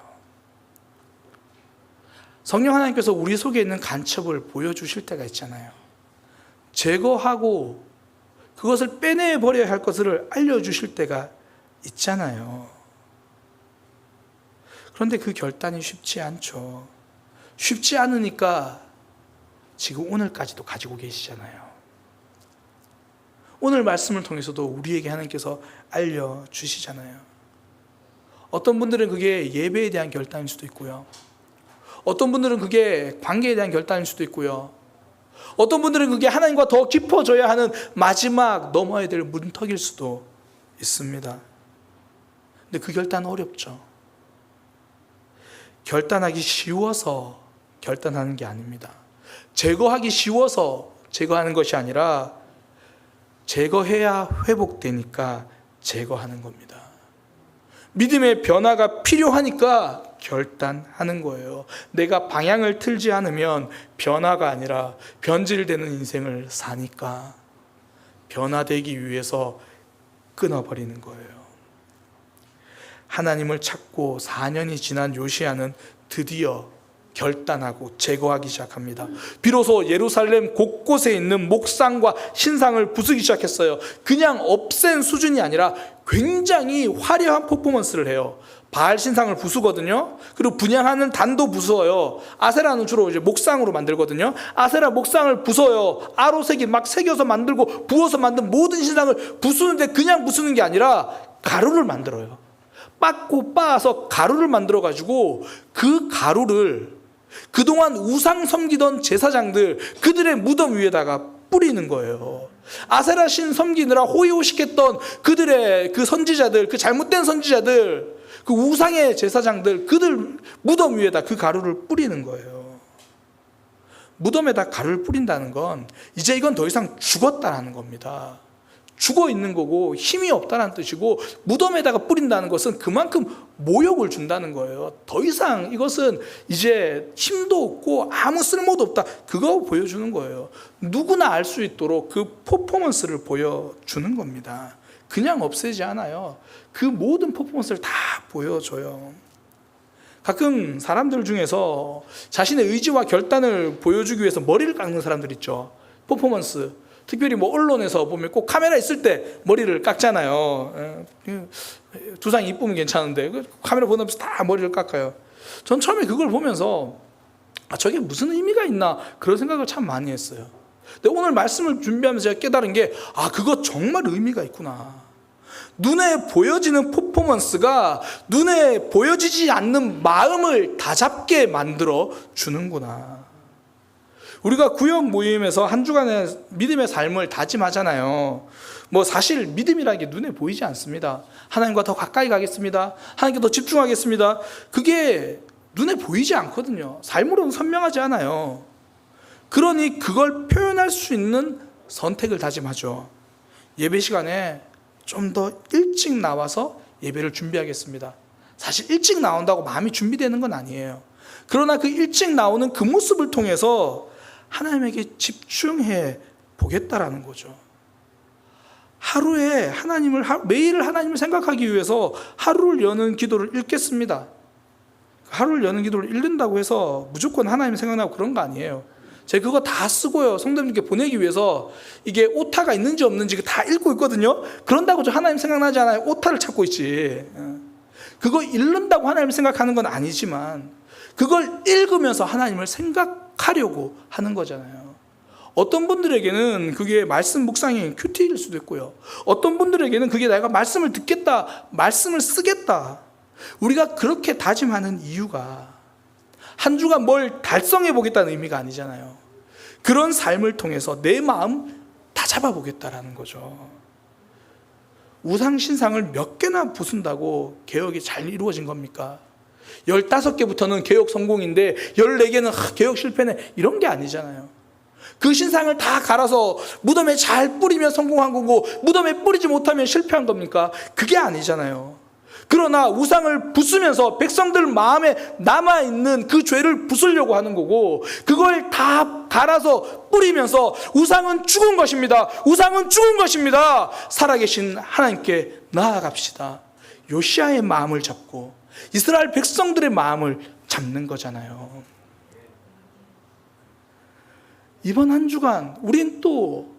성령 하나님께서 우리 속에 있는 간첩을 보여주실 때가 있잖아요. 제거하고 그것을 빼내버려야 할 것을 알려주실 때가 있잖아요. 그런데 그 결단이 쉽지 않죠. 쉽지 않으니까 지금 오늘까지도 가지고 계시잖아요. 오늘 말씀을 통해서도 우리에게 하나님께서 알려주시잖아요. 어떤 분들은 그게 예배에 대한 결단일 수도 있고요. 어떤 분들은 그게 관계에 대한 결단일 수도 있고요. 어떤 분들은 그게 하나님과 더 깊어져야 하는 마지막 넘어야 될 문턱일 수도 있습니다. 근데 그 결단은 어렵죠. 결단하기 쉬워서 결단하는 게 아닙니다. 제거하기 쉬워서 제거하는 것이 아니라 제거해야 회복되니까 제거하는 겁니다. 믿음의 변화가 필요하니까 결단하는 거예요. 내가 방향을 틀지 않으면 변화가 아니라 변질되는 인생을 사니까 변화되기 위해서 끊어버리는 거예요. 하나님을 찾고 4년이 지난 요시야는 드디어 결단하고 제거하기 시작합니다. 비로소 예루살렘 곳곳에 있는 목상과 신상을 부수기 시작했어요. 그냥 없앤 수준이 아니라 굉장히 화려한 퍼포먼스를 해요. 바알 신상을 부수거든요. 그리고 분향하는 단도 부숴요. 아세라는 주로 이제 목상으로 만들거든요. 아세라 목상을 부숴요. 아로색이 막 새겨서 만들고 부어서 만든 모든 신상을 부수는데 그냥 부수는 게 아니라 가루를 만들어요. 빻고 빻아서 가루를 만들어 가지고 그 가루를 그동안 우상 섬기던 제사장들 그들의 무덤 위에다가 뿌리는 거예요. 아세라 신 섬기느라 호의호식했던 그들의 그 선지자들, 그 잘못된 선지자들, 그 우상의 제사장들 그들 무덤 위에다 그 가루를 뿌리는 거예요. 무덤에다 가루를 뿌린다는 건 이제 이건 더 이상 죽었다라는 겁니다. 죽어 있는 거고 힘이 없다는 뜻이고, 무덤에다가 뿌린다는 것은 그만큼 모욕을 준다는 거예요. 더 이상 이것은 이제 힘도 없고 아무 쓸모도 없다, 그거 보여주는 거예요. 누구나 알 수 있도록 그 퍼포먼스를 보여주는 겁니다. 그냥 없애지 않아요. 그 모든 퍼포먼스를 다 보여줘요. 가끔 사람들 중에서 자신의 의지와 결단을 보여주기 위해서 머리를 깎는 사람들 있죠. 퍼포먼스. 특별히 뭐 언론에서 보면 꼭 카메라 있을 때 머리를 깎잖아요. 두상이 이쁘면 괜찮은데 카메라 보면서 다 머리를 깎아요. 전 처음에 그걸 보면서 저게 무슨 의미가 있나 그런 생각을 참 많이 했어요. 근데 오늘 말씀을 준비하면서 제가 깨달은 게 그거 정말 의미가 있구나. 눈에 보여지는 퍼포먼스가 눈에 보여지지 않는 마음을 다잡게 만들어 주는구나. 우리가 구역 모임에서 한 주간의 믿음의 삶을 다짐하잖아요. 뭐 사실 믿음이라는 게 눈에 보이지 않습니다. 하나님과 더 가까이 가겠습니다. 하나님께 더 집중하겠습니다. 그게 눈에 보이지 않거든요. 삶으로는 선명하지 않아요. 그러니 그걸 표현할 수 있는 선택을 다짐하죠. 예배 시간에 좀 더 일찍 나와서 예배를 준비하겠습니다. 사실 일찍 나온다고 마음이 준비되는 건 아니에요. 그러나 그 일찍 나오는 그 모습을 통해서 하나님에게 집중해 보겠다라는 거죠. 하루에 매일 하나님을 생각하기 위해서 하루를 여는 기도를 읽겠습니다. 하루를 여는 기도를 읽는다고 해서 무조건 하나님 생각나고 그런 거 아니에요. 제가 그거 다 쓰고요, 성도님께 보내기 위해서 이게 오타가 있는지 없는지 다 읽고 있거든요. 그런다고 저 하나님 생각나지 않아요. 오타를 찾고 있지. 그거 읽는다고 하나님 생각하는 건 아니지만 그걸 읽으면서 하나님을 생각하려고 하는 거잖아요. 어떤 분들에게는 그게 말씀 묵상이 큐티일 수도 있고요. 어떤 분들에게는 그게 내가 말씀을 듣겠다, 말씀을 쓰겠다. 우리가 그렇게 다짐하는 이유가 한 주간 뭘 달성해 보겠다는 의미가 아니잖아요. 그런 삶을 통해서 내 마음 다 잡아보겠다라는 거죠. 우상신상을 몇 개나 부순다고 개혁이 잘 이루어진 겁니까? 15개부터는 개혁 성공인데 14개는 개혁 실패네, 이런 게 아니잖아요. 그 신상을 다 갈아서 무덤에 잘 뿌리면 성공한 거고 무덤에 뿌리지 못하면 실패한 겁니까? 그게 아니잖아요. 그러나 우상을 부수면서 백성들 마음에 남아있는 그 죄를 부수려고 하는 거고, 그걸 다 갈아서 뿌리면서 우상은 죽은 것입니다. 우상은 죽은 것입니다. 살아계신 하나님께 나아갑시다. 요시아의 마음을 잡고 이스라엘 백성들의 마음을 잡는 거잖아요. 이번 한 주간 우린 또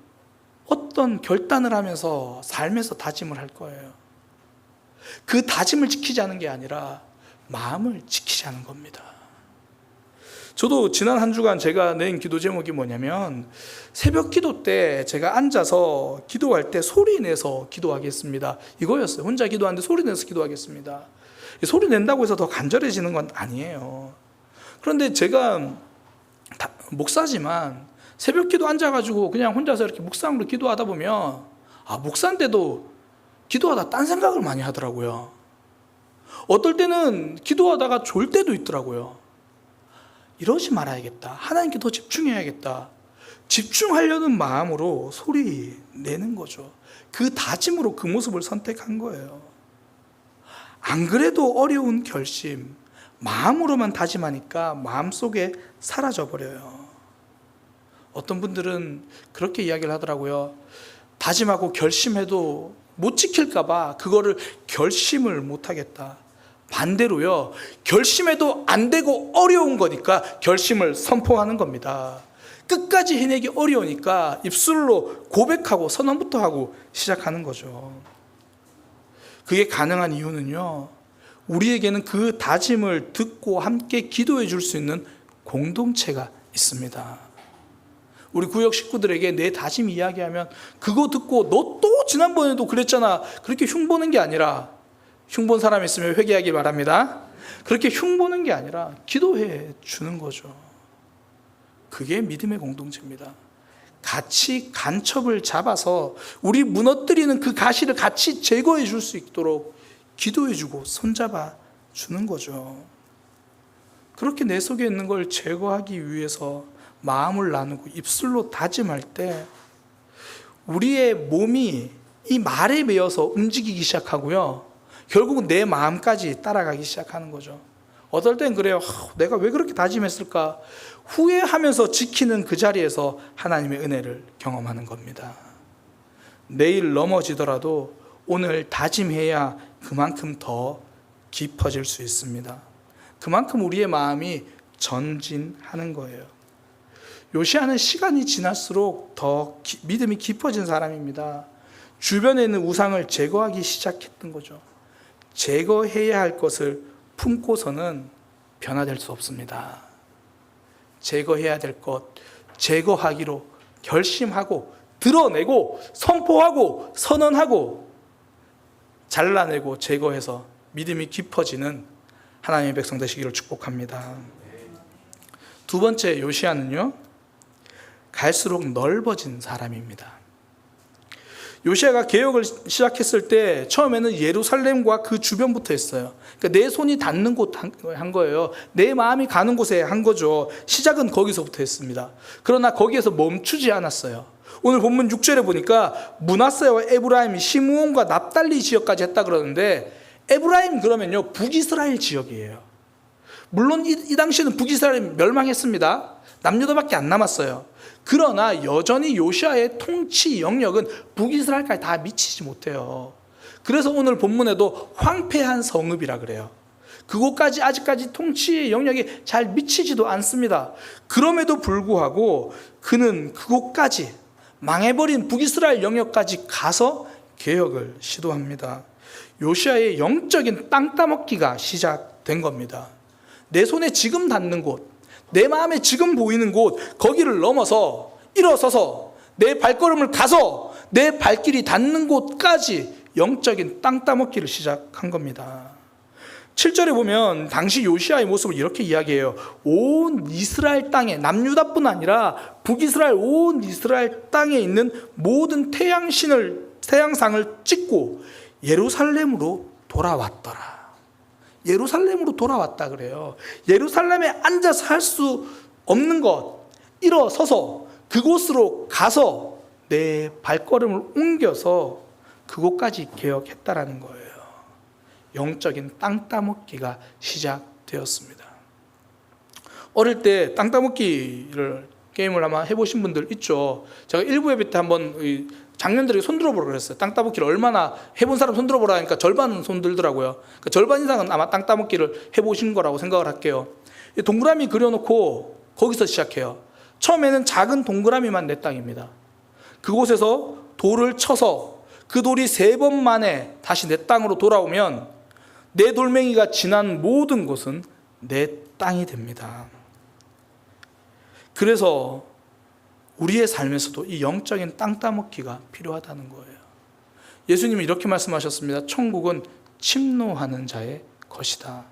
어떤 결단을 하면서 삶에서 다짐을 할 거예요. 그 다짐을 지키자는 게 아니라 마음을 지키자는 겁니다. 저도 지난 한 주간 제가 낸 기도 제목이 뭐냐면, 새벽 기도 때 제가 앉아서 기도할 때 소리 내서 기도하겠습니다, 이거였어요. 혼자 기도하는데 소리 내서 기도하겠습니다. 소리 낸다고 해서 더 간절해지는 건 아니에요. 그런데 제가 목사지만 새벽 기도 앉아가지고 그냥 혼자서 이렇게 묵상으로 기도하다 보면 목사인데도 기도하다 딴 생각을 많이 하더라고요. 어떨 때는 기도하다가 졸 때도 있더라고요. 이러지 말아야겠다, 하나님께 더 집중해야겠다, 집중하려는 마음으로 소리 내는 거죠. 그 다짐으로 그 모습을 선택한 거예요. 안 그래도 어려운 결심, 마음으로만 다짐하니까 마음속에 사라져버려요. 어떤 분들은 그렇게 이야기를 하더라고요. 다짐하고 결심해도 못 지킬까 봐 그거를 결심을 못 하겠다. 반대로요, 결심해도 안 되고 어려운 거니까 결심을 선포하는 겁니다. 끝까지 해내기 어려우니까 입술로 고백하고 선언부터 하고 시작하는 거죠. 그게 가능한 이유는요, 우리에게는 그 다짐을 듣고 함께 기도해 줄 수 있는 공동체가 있습니다. 우리 구역 식구들에게 내 다짐 이야기하면 그거 듣고 너 또 지난번에도 그랬잖아, 그렇게 흉보는 게 아니라 흉본 사람 있으면 회개하기 바랍니다. 그렇게 흉보는 게 아니라 기도해 주는 거죠. 그게 믿음의 공동체입니다. 같이 간첩을 잡아서 우리 무너뜨리는 그 가시를 같이 제거해 줄 수 있도록 기도해 주고 손잡아 주는 거죠. 그렇게 내 속에 있는 걸 제거하기 위해서 마음을 나누고 입술로 다짐할 때 우리의 몸이 이 말에 매여서 움직이기 시작하고요. 결국은 내 마음까지 따라가기 시작하는 거죠. 어떨 땐 그래요. 내가 왜 그렇게 다짐했을까? 후회하면서 지키는 그 자리에서 하나님의 은혜를 경험하는 겁니다. 내일 넘어지더라도 오늘 다짐해야 그만큼 더 깊어질 수 있습니다. 그만큼 우리의 마음이 전진하는 거예요. 요시야는 시간이 지날수록 더 믿음이 깊어진 사람입니다. 주변에 있는 우상을 제거하기 시작했던 거죠. 제거해야 할 것을 품고서는 변화될 수 없습니다. 제거해야 될 것, 제거하기로 결심하고 드러내고 선포하고 선언하고 잘라내고 제거해서 믿음이 깊어지는 하나님의 백성 되시기를 축복합니다. 두 번째 요시야는요, 갈수록 넓어진 사람입니다. 요시야가 개혁을 시작했을 때 처음에는 예루살렘과 그 주변부터 했어요. 그러니까 내 손이 닿는 곳 한 거예요. 내 마음이 가는 곳에 한 거죠. 시작은 거기서부터 했습니다. 그러나 거기에서 멈추지 않았어요. 오늘 본문 6절에 보니까 므낫세와 에브라임, 시므온과 납달리 지역까지 했다 그러는데, 에브라임 그러면요 북이스라엘 지역이에요. 물론 이 당시에는 북이스라엘이 멸망했습니다. 남유다밖에 안 남았어요. 그러나 여전히 요시야의 통치 영역은 북이스라엘까지 다 미치지 못해요. 그래서 오늘 본문에도 황폐한 성읍이라 그래요. 그곳까지 아직까지 통치의 영역이 잘 미치지도 않습니다. 그럼에도 불구하고 그는 그곳까지 망해버린 북이스라엘 영역까지 가서 개혁을 시도합니다. 요시야의 영적인 땅 따먹기가 시작된 겁니다. 내 손에 지금 닿는 곳, 내 마음에 지금 보이는 곳, 거기를 넘어서 일어서서 내 발걸음을 가서 내 발길이 닿는 곳까지 영적인 땅 따먹기를 시작한 겁니다. 7절에 보면 당시 요시야의 모습을 이렇게 이야기해요. 온 이스라엘 땅에, 남유다뿐 아니라 북이스라엘 온 이스라엘 땅에 있는 모든 태양상을 찍고 예루살렘으로 돌아왔더라. 예루살렘으로 돌아왔다 그래요. 예루살렘에 앉아서 할 수 없는 것, 일어서서 그곳으로 가서 내 발걸음을 옮겨서 그곳까지 개혁했다라는 거예요. 영적인 땅 따먹기가 시작되었습니다. 어릴 때 땅 따먹기를 게임을 아마 해보신 분들 있죠. 제가 1부 예배 때 한번 장년들에게 손 들어보라 그랬어요. 땅 따먹기를 얼마나 해본 사람 손 들어보라 하니까 절반은 손 들더라고요. 그러니까 절반 이상은 아마 땅 따먹기를 해보신 거라고 생각을 할게요. 동그라미 그려놓고 거기서 시작해요. 처음에는 작은 동그라미만 내 땅입니다. 그곳에서 돌을 쳐서 그 돌이 3번 만에 다시 내 땅으로 돌아오면 내 돌멩이가 지난 모든 곳은 내 땅이 됩니다. 그래서 우리의 삶에서도 이 영적인 땅 따먹기가 필요하다는 거예요. 예수님이 이렇게 말씀하셨습니다. 천국은 침노하는 자의 것이다.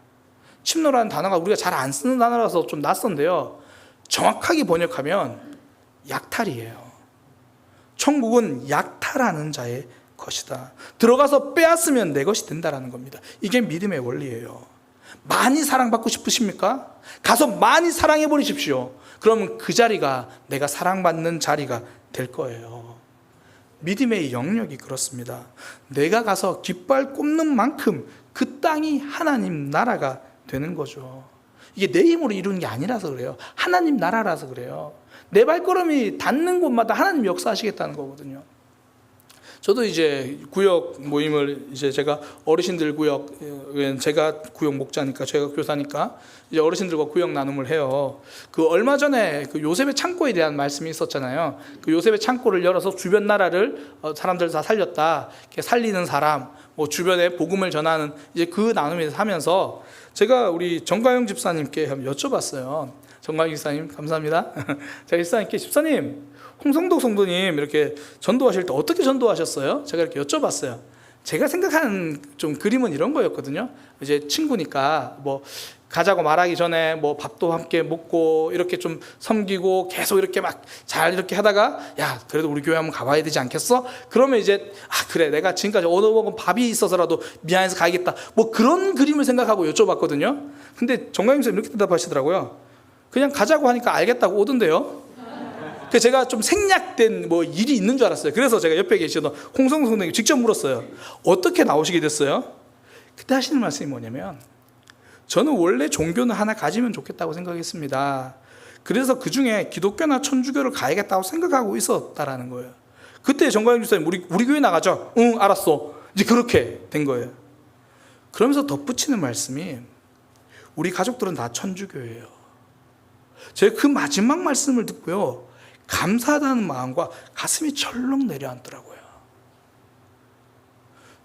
침노라는 단어가 우리가 잘 안 쓰는 단어라서 좀 낯선데요. 정확하게 번역하면 약탈이에요. 천국은 약탈하는 자의 것이다. 들어가서 빼앗으면 내 것이 된다라는 겁니다. 이게 믿음의 원리예요. 많이 사랑받고 싶으십니까? 가서 많이 사랑해 버리십시오. 그러면 그 자리가 내가 사랑받는 자리가 될 거예요. 믿음의 영역이 그렇습니다. 내가 가서 깃발 꼽는 만큼 그 땅이 하나님 나라가 되는 거죠. 이게 내 힘으로 이루는 게 아니라서 그래요. 하나님 나라라서 그래요. 내 발걸음이 닿는 곳마다 하나님 역사하시겠다는 거거든요. 저도 이제 구역 모임을 제가 어르신들 구역, 제가 구역 목자니까, 제가 교사니까 이제 어르신들과 구역 나눔을 해요. 그 얼마 전에 그 요셉의 창고에 대한 말씀이 있었잖아요. 그 요셉의 창고를 열어서 주변 나라를 사람들 다 살렸다. 이렇게 살리는 사람, 뭐 주변에 복음을 전하는 이제 그 나눔에서 하면서 제가 우리 정가영 집사님께 한번 여쭤봤어요. 정가영 집사님 감사합니다. 제가 집사님께 집사님, 홍성덕 성도님 이렇게 전도하실 때 어떻게 전도하셨어요? 제가 이렇게 여쭤봤어요. 제가 생각하는 좀 그림은 이런 거였거든요. 이제 친구니까 뭐 가자고 말하기 전에 뭐 밥도 함께 먹고 이렇게 좀 섬기고 계속 이렇게 막 잘 이렇게 하다가 야 그래도 우리 교회 한번 가봐야 되지 않겠어? 그러면 이제 그래 내가 지금까지 얻어먹은 밥이 있어서라도 미안해서 가야겠다. 뭐 그런 그림을 생각하고 여쭤봤거든요. 근데 정강님 선생님 이렇게 대답하시더라고요. 그냥 가자고 하니까 알겠다고 오던데요. 그 제가 좀 생략된 뭐 일이 있는 줄 알았어요. 그래서 제가 옆에 계시던 홍성수 선생님 직접 물었어요. 어떻게 나오시게 됐어요? 그때 하시는 말씀이 뭐냐면 저는 원래 종교는 하나 가지면 좋겠다고 생각했습니다. 그래서 그 중에 기독교나 천주교를 가야겠다고 생각하고 있었다라는 거예요. 그때 정광영 집사님 우리 교회 나가죠. 응 알았어. 이제 그렇게 된 거예요. 그러면서 덧붙이는 말씀이 우리 가족들은 다 천주교예요. 제가 그 마지막 말씀을 듣고요. 감사하다는 마음과 가슴이 철렁 내려앉더라고요.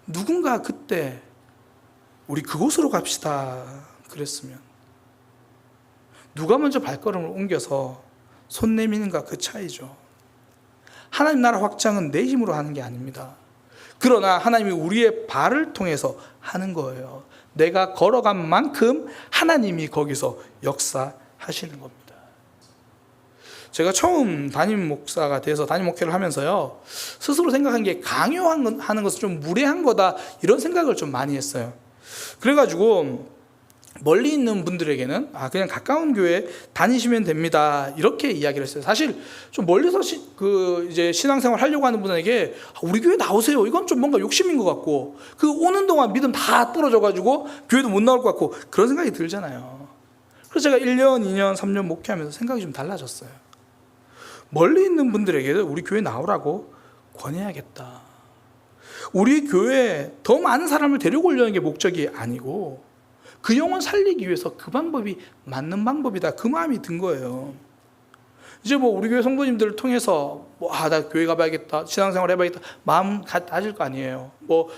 누군가 그때 우리 그곳으로 갑시다 그랬으면 누가 먼저 발걸음을 옮겨서 손 내미는가 그 차이죠. 하나님 나라 확장은 내 힘으로 하는 게 아닙니다. 그러나 하나님이 우리의 발을 통해서 하는 거예요. 내가 걸어간 만큼 하나님이 거기서 역사하시는 겁니다. 제가 처음 담임 목사가 돼서 담임 목회를 하면서요, 스스로 생각한 게 강요하는 것은 좀 무례한 거다 이런 생각을 좀 많이 했어요. 그래가지고 멀리 있는 분들에게는 그냥 가까운 교회 다니시면 됩니다 이렇게 이야기를 했어요. 사실 좀 멀리서 이제 신앙생활 하려고 하는 분에게 우리 교회 나오세요 이건 좀 뭔가 욕심인 것 같고, 그 오는 동안 믿음 다 떨어져가지고 교회도 못 나올 것 같고 그런 생각이 들잖아요. 그래서 제가 1년, 2년, 3년 목회하면서 생각이 좀 달라졌어요. 멀리 있는 분들에게 우리 교회 나오라고 권해야겠다. 우리 교회에 더 많은 사람을 데려오려는 게 목적이 아니고 그 영혼 살리기 위해서 그 방법이 맞는 방법이다 그 마음이 든 거예요. 이제 뭐 우리 교회 성도님들을 통해서 나 교회 가봐야겠다 신앙생활 해봐야겠다 마음 가질 거 아니에요. 뭐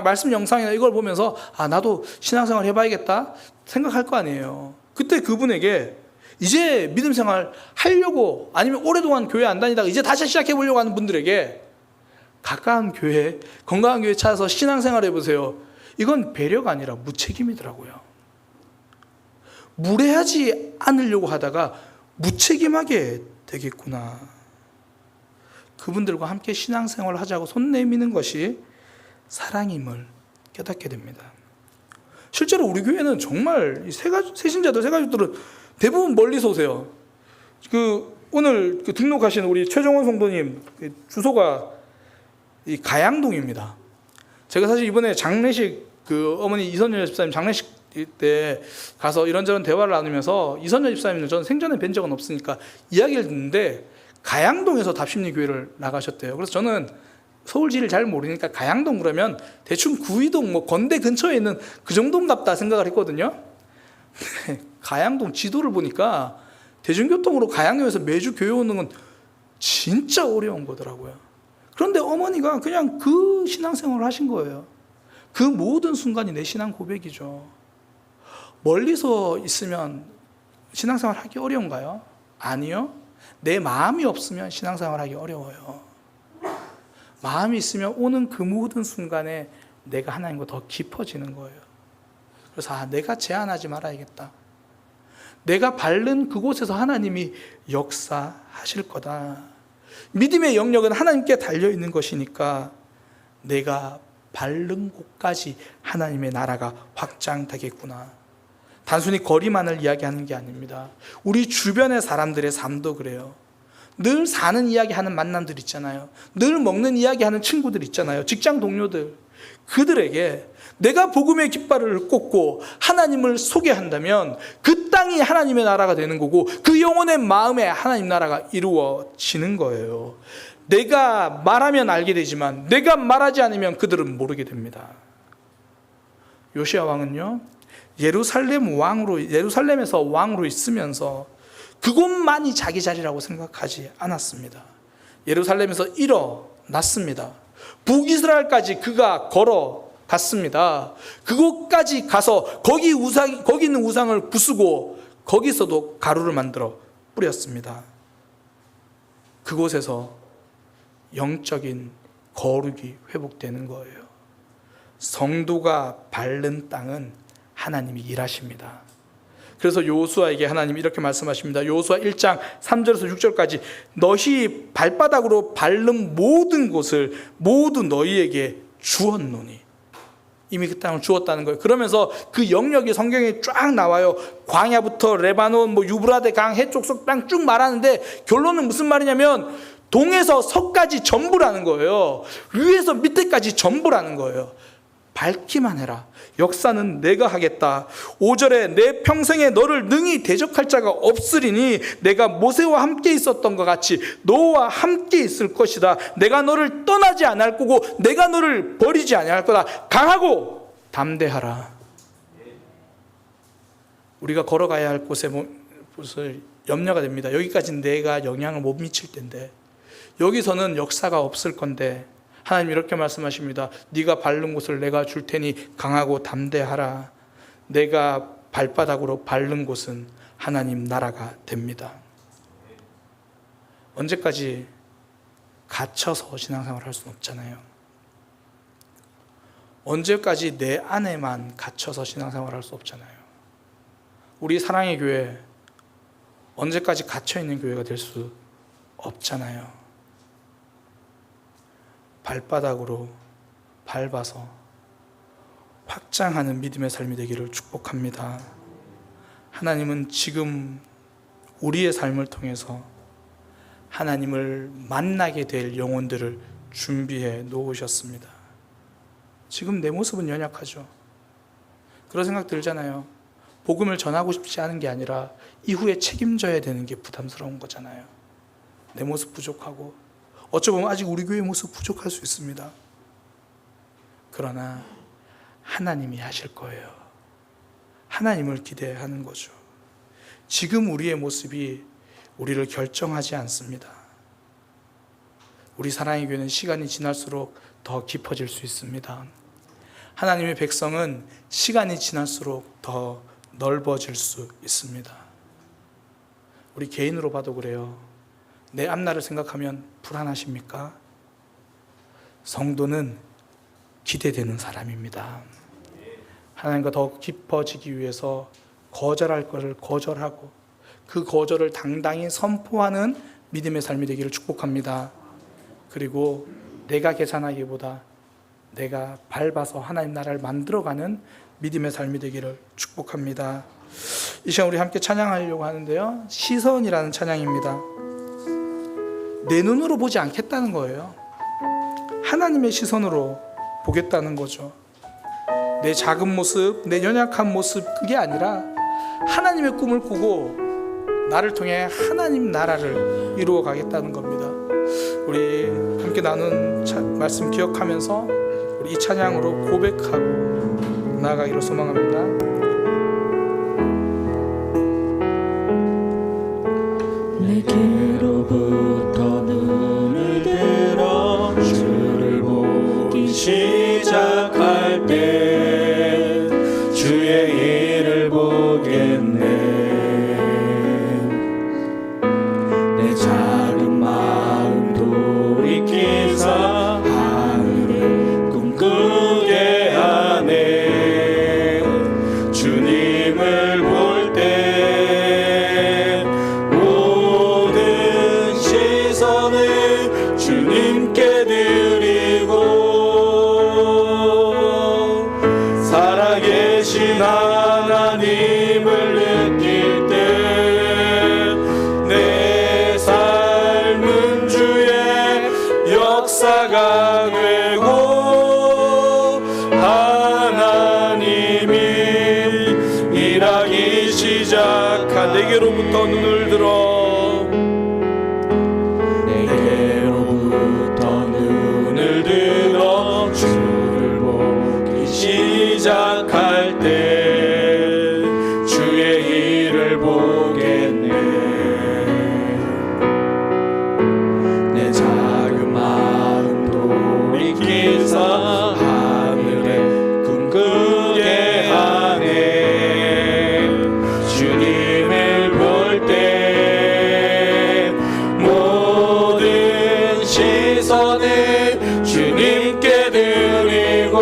말씀 영상이나 이걸 보면서 나도 신앙생활 해봐야겠다 생각할 거 아니에요. 그때 그분에게 이제 믿음 생활 하려고 아니면 오랫동안 교회 안 다니다가 이제 다시 시작해 보려고 하는 분들에게 가까운 교회, 건강한 교회 찾아서 신앙생활 해보세요. 이건 배려가 아니라 무책임이더라고요. 무례하지 않으려고 하다가 무책임하게 되겠구나. 그분들과 함께 신앙생활을 하자고 손 내미는 것이 사랑임을 깨닫게 됩니다. 실제로 우리 교회는 정말 새신자들, 새가족들은 대부분 멀리서 오세요. 오늘 등록하신 우리 최정원 성도님 주소가 이 가양동입니다. 제가 사실 이번에 장례식 어머니 이선열 집사님 장례식 때 가서 이런저런 대화를 나누면서 이선열 집사님은 저는 생전에 뵌 적은 없으니까 이야기를 듣는데 가양동에서 답심리 교회를 나가셨대요. 그래서 저는 서울지를 잘 모르니까 가양동 그러면 대충 구이동 뭐 건대 근처에 있는 그 정도인갑다 생각을 했거든요. 가양동 지도를 보니까 대중교통으로 가양동에서 매주 교회 오는 건 진짜 어려운 거더라고요. 그런데 어머니가 그냥 그 신앙생활을 하신 거예요. 그 모든 순간이 내 신앙 고백이죠. 멀리서 있으면 신앙생활 하기 어려운가요? 아니요. 내 마음이 없으면 신앙생활 하기 어려워요. 마음이 있으면 오는 그 모든 순간에 내가 하나님과 더 깊어지는 거예요. 그래서 내가 제한하지 말아야겠다. 내가 밟는 그곳에서 하나님이 역사하실 거다. 믿음의 영역은 하나님께 달려있는 것이니까 내가 밟는 곳까지 하나님의 나라가 확장되겠구나. 단순히 거리만을 이야기하는 게 아닙니다. 우리 주변의 사람들의 삶도 그래요. 늘 사는 이야기하는 만남들 있잖아요. 늘 먹는 이야기하는 친구들 있잖아요. 직장 동료들. 그들에게 내가 복음의 깃발을 꽂고 하나님을 소개한다면 그 땅이 하나님의 나라가 되는 거고 그 영혼의 마음에 하나님 나라가 이루어지는 거예요. 내가 말하면 알게 되지만 내가 말하지 않으면 그들은 모르게 됩니다. 요시야 왕은요, 예루살렘에서 왕으로 있으면서 그곳만이 자기 자리라고 생각하지 않았습니다. 예루살렘에서 일어났습니다. 북이스라엘까지 그가 걸어갔습니다. 그곳까지 가서 거기 있는 우상을 부수고 거기서도 가루를 만들어 뿌렸습니다. 그곳에서 영적인 거룩이 회복되는 거예요. 성도가 밟는 땅은 하나님이 일하십니다. 그래서 여호수아에게 하나님이 이렇게 말씀하십니다. 여호수아 1장 3절에서 6절까지 너희 발바닥으로 밟는 모든 곳을 모두 너희에게 주었노니. 이미 그 땅을 주었다는 거예요. 그러면서 그 영역이 성경에 쫙 나와요. 광야부터 레바논, 유브라데 강, 해쪽 땅 쭉 말하는데 결론은 무슨 말이냐면 동에서 서까지 전부라는 거예요. 위에서 밑에까지 전부라는 거예요. 밟기만 해라. 역사는 내가 하겠다. 5절에 내 평생에 너를 능히 대적할 자가 없으리니 내가 모세와 함께 있었던 것 같이 너와 함께 있을 것이다. 내가 너를 떠나지 않을 거고 내가 너를 버리지 아니할 거다. 강하고 담대하라. 우리가 걸어가야 할 곳을 염려가 됩니다. 여기까지는 내가 영향을 못 미칠 텐데 여기서는 역사가 없을 건데 하나님 이렇게 말씀하십니다. 네가 밟는 곳을 내가 줄 테니 강하고 담대하라. 내가 발바닥으로 밟는 곳은 하나님 나라가 됩니다. 언제까지 갇혀서 신앙생활을 할 수는 없잖아요. 언제까지 내 안에만 갇혀서 신앙생활을 할 수 없잖아요. 우리 사랑의 교회 언제까지 갇혀있는 교회가 될 수 없잖아요. 발바닥으로 밟아서 확장하는 믿음의 삶이 되기를 축복합니다. 하나님은 지금 우리의 삶을 통해서 하나님을 만나게 될 영혼들을 준비해 놓으셨습니다. 지금 내 모습은 연약하죠. 그런 생각 들잖아요. 복음을 전하고 싶지 않은 게 아니라 이후에 책임져야 되는 게 부담스러운 거잖아요. 내 모습 부족하고 어쩌면 아직 우리 교회의 모습 부족할 수 있습니다. 그러나 하나님이 하실 거예요. 하나님을 기대하는 거죠. 지금 우리의 모습이 우리를 결정하지 않습니다. 우리 사랑의 교회는 시간이 지날수록 더 깊어질 수 있습니다. 하나님의 백성은 시간이 지날수록 더 넓어질 수 있습니다. 우리 개인으로 봐도 그래요. 내 앞날을 생각하면 불안하십니까? 성도는 기대되는 사람입니다. 하나님과 더 깊어지기 위해서 거절할 것을 거절하고 그 거절을 당당히 선포하는 믿음의 삶이 되기를 축복합니다. 그리고 내가 계산하기보다 내가 밟아서 하나님 나라를 만들어가는 믿음의 삶이 되기를 축복합니다. 이 시간 우리 함께 찬양하려고 하는데요, 시선이라는 찬양입니다. 내 눈으로 보지 않겠다는 거예요. 하나님의 시선으로 보겠다는 거죠. 내 작은 모습, 내 연약한 모습, 그게 아니라 하나님의 꿈을 꾸고 나를 통해 하나님 나라를 이루어 가겠다는 겁니다. 우리 함께 나눈 말씀 기억하면서 우리 이 찬양으로 고백하고 나아가기를 소망합니다. 내게로부터 눈을 들어 주를 보기 시작할 때 주의 일을 보겠네. 내 작은 마음 돌이키사 하늘을 꿈꾸게 하네. 주님을 볼 때 모든 시선을 주님께 드리고 살아계신 하나님을 느낄 때 내 삶은 주의 역사가 되고 하나님이 일하기 시작한 내게로부터 눈을 들어 내게로부터 눈을 들어 주를 보기 시작할 때 주의 일을 보겠네. 내 작은 마음 돌이키사 하늘에 꿈꾸게 하네. 주님을 볼 때 모든 시선을 주님께 드리고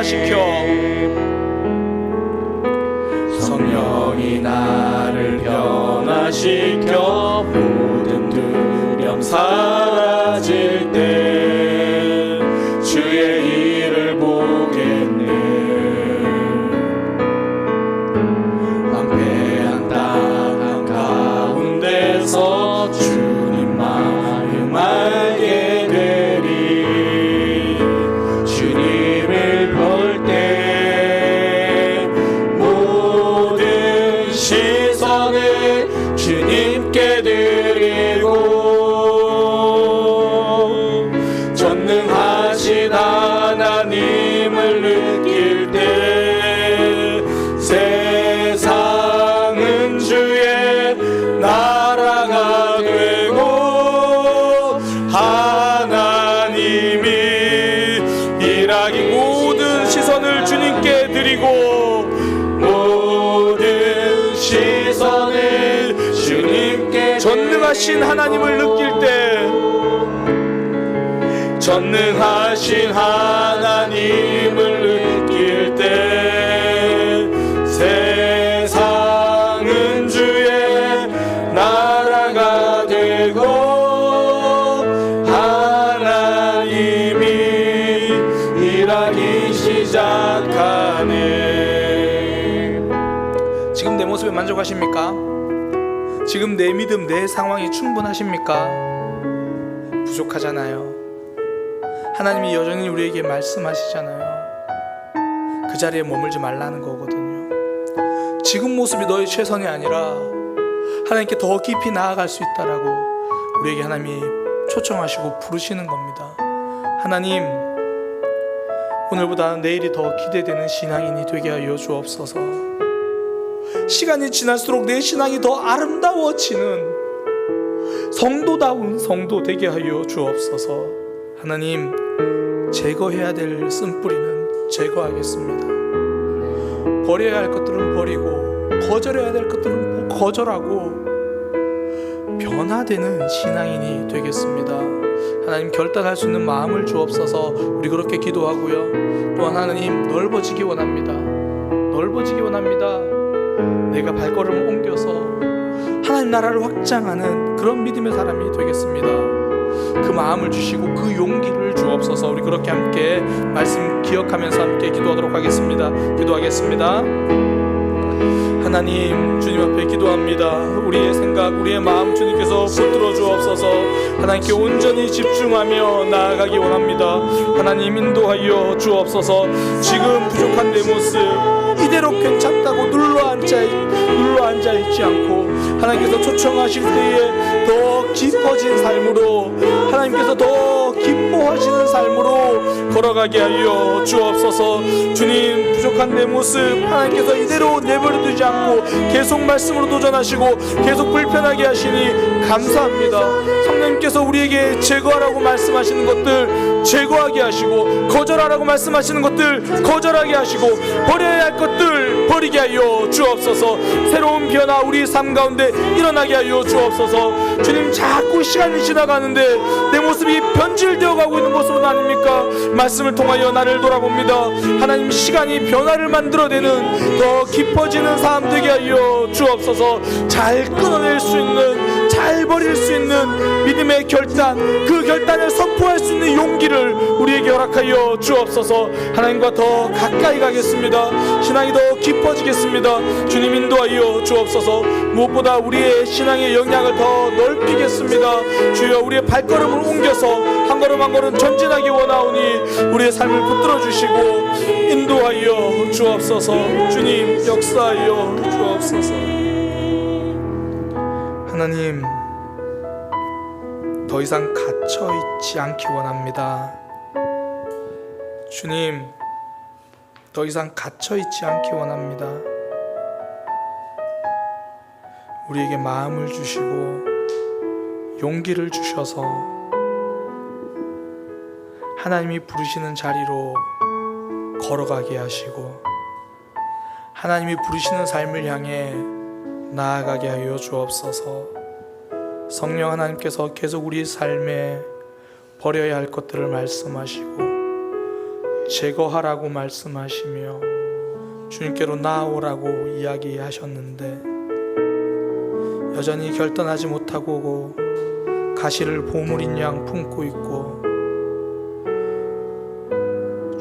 변화시켜 성령이 나를 변화시켜 모든 두려움 사라질 때 주의 일을 보겠네. 황폐한 땅 한가운데서 주님 마음 알게 되리. 주님을 볼 때 모든 시선을 주님께 드리고 전능하신 하나님을 느낄 때 세상은 주의 나라가 되고 하나님이 일하기 모든 시선을 주님께 드리고 모든 시선을 주님께 전능하신 하나님을 느낄 때 전능하신 하나님을 느낄 때 세상은 주의 나라가 되고 하나님이 일하기 시작하네. 지금 내 모습에 만족하십니까? 지금 내 믿음, 내 상황이 충분하십니까? 부족하잖아요. 하나님이 여전히 우리에게 말씀하시잖아요. 그 자리에 머물지 말라는 거거든요. 지금 모습이 너의 최선이 아니라 하나님께 더 깊이 나아갈 수 있다라고 우리에게 하나님이 초청하시고 부르시는 겁니다. 하나님, 오늘보다 내일이 더 기대되는 신앙인이 되게 하여 주옵소서. 시간이 지날수록 내 신앙이 더 아름다워지는 성도다운 성도 되게 하여 주옵소서. 하나님, 제거해야 될 쓴뿌리는 제거하겠습니다. 버려야 할 것들은 버리고 거절해야 될 것들은 거절하고 변화되는 신앙인이 되겠습니다. 하나님, 결단할 수 있는 마음을 주옵소서. 우리 그렇게 기도하고요. 또한 하나님, 넓어지기 원합니다. 넓어지기 원합니다. 내가 발걸음을 옮겨서 하나님 나라를 확장하는 그런 믿음의 사람이 되겠습니다. 그 마음을 주시고 그 용기를 주옵소서. 우리 그렇게 함께 말씀 기억하면서 함께 기도하도록 하겠습니다. 기도하겠습니다. 하나님, 주님 앞에 기도합니다. 우리의 생각, 우리의 마음 주님께서 붙들어 주옵소서. 하나님께 온전히 집중하며 나아가기 원합니다. 하나님, 인도하여 주옵소서. 지금 부족한 내 모습 이대로 괜찮다고 눌러앉아 있지 않고 하나님께서 초청하실 때에 더 깊어진 삶으로, 하나님께서 더 기뻐하시는 삶으로 걸어가게 하여 주옵소서. 주님, 부족한 내 모습 하나님께서 이대로 내버려두지 않고 계속 말씀으로 도전하시고 계속 불편하게 하시니 감사합니다. 성령님께서 우리에게 제거하라고 말씀하시는 것들 제거하게 하시고, 거절하라고 말씀하시는 것들 거절하게 하시고, 버려야 할 것들 버리게 하여 주옵소서. 새로운 변화 우리 삶 가운데 일어나게 하여 주옵소서. 주님, 자꾸 시간이 지나가는데 내 모습이 변질되어 가고 있는 모습은 아닙니까? 말씀을 통하여 나를 돌아봅니다. 하나님, 시간이 변화를 만들어내는 더 깊어지는 삶 되게 하여 주옵소서. 잘 끊어낼 수 있는, 잘 버릴 수 있는 믿음의 결단, 그 결단을 선포할 수 있는 용기를 우리에게 허락하여 주옵소서. 하나님과 더 가까이 가겠습니다. 신앙이 더 깊어지겠습니다. 주님, 인도하여 주옵소서. 무엇보다 우리의 신앙의 영향을 더 넓히겠습니다. 주여, 우리의 발걸음을 옮겨서 한 걸음 한 걸음 전진하기 원하오니 우리의 삶을 붙들어 주시고 인도하여 주옵소서. 주님, 역사하여 주옵소서. 하나님, 더 이상 갇혀있지 않기 원합니다. 주님, 더 이상 갇혀있지 않기 원합니다. 우리에게 마음을 주시고 용기를 주셔서 하나님이 부르시는 자리로 걸어가게 하시고 하나님이 부르시는 삶을 향해 나아가게 하여 주옵소서. 성령 하나님께서 계속 우리 삶에 버려야 할 것들을 말씀하시고 제거하라고 말씀하시며 주님께로 나아오라고 이야기하셨는데 여전히 결단하지 못하고 가시를 보물인 양 품고 있고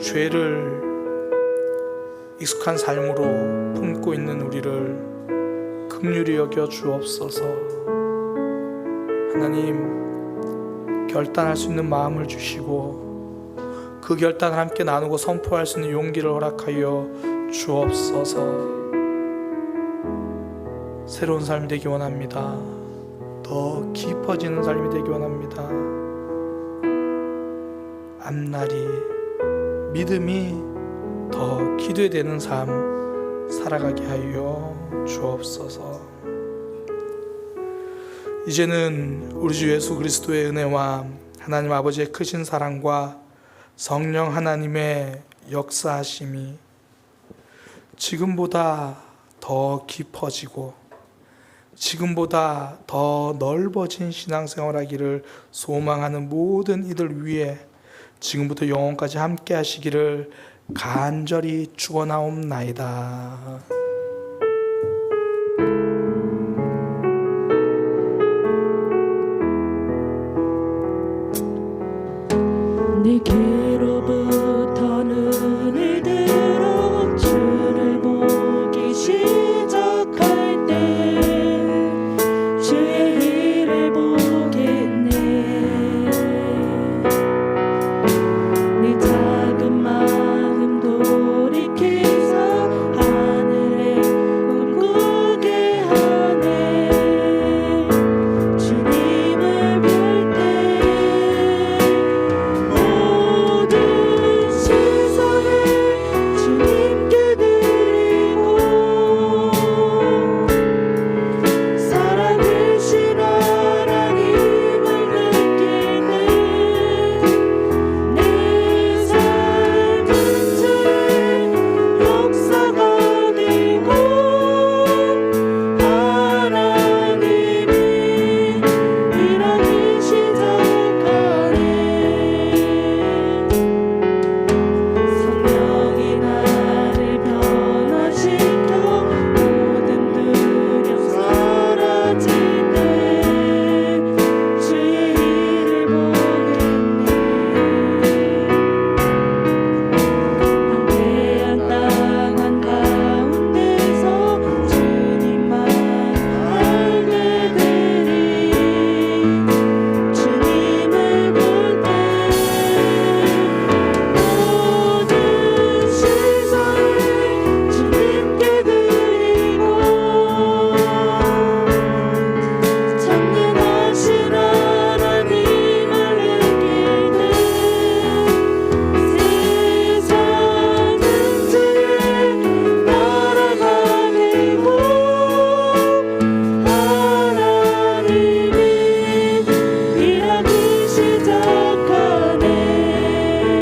죄를 익숙한 삶으로 품고 있는 우리를 긍휼히 여겨 주옵소서. 하나님, 결단할 수 있는 마음을 주시고 그 결단을 함께 나누고 선포할 수 있는 용기를 허락하여 주옵소서. 새로운 삶이 되기 원합니다. 더 깊어지는 삶이 되기 원합니다. 앞날이, 믿음이 더 기대되는 삶 살아가게 하여 주옵소서. 이제는 우리 주 예수 그리스도의 은혜와 하나님 아버지의 크신 사랑과 성령 하나님의 역사하심이 지금보다 더 깊어지고 지금보다 더 넓어진 신앙생활하기를 소망하는 모든 이들 위해 지금부터 영원까지 함께 하시기를 간절히 축원하옵나이다. 내게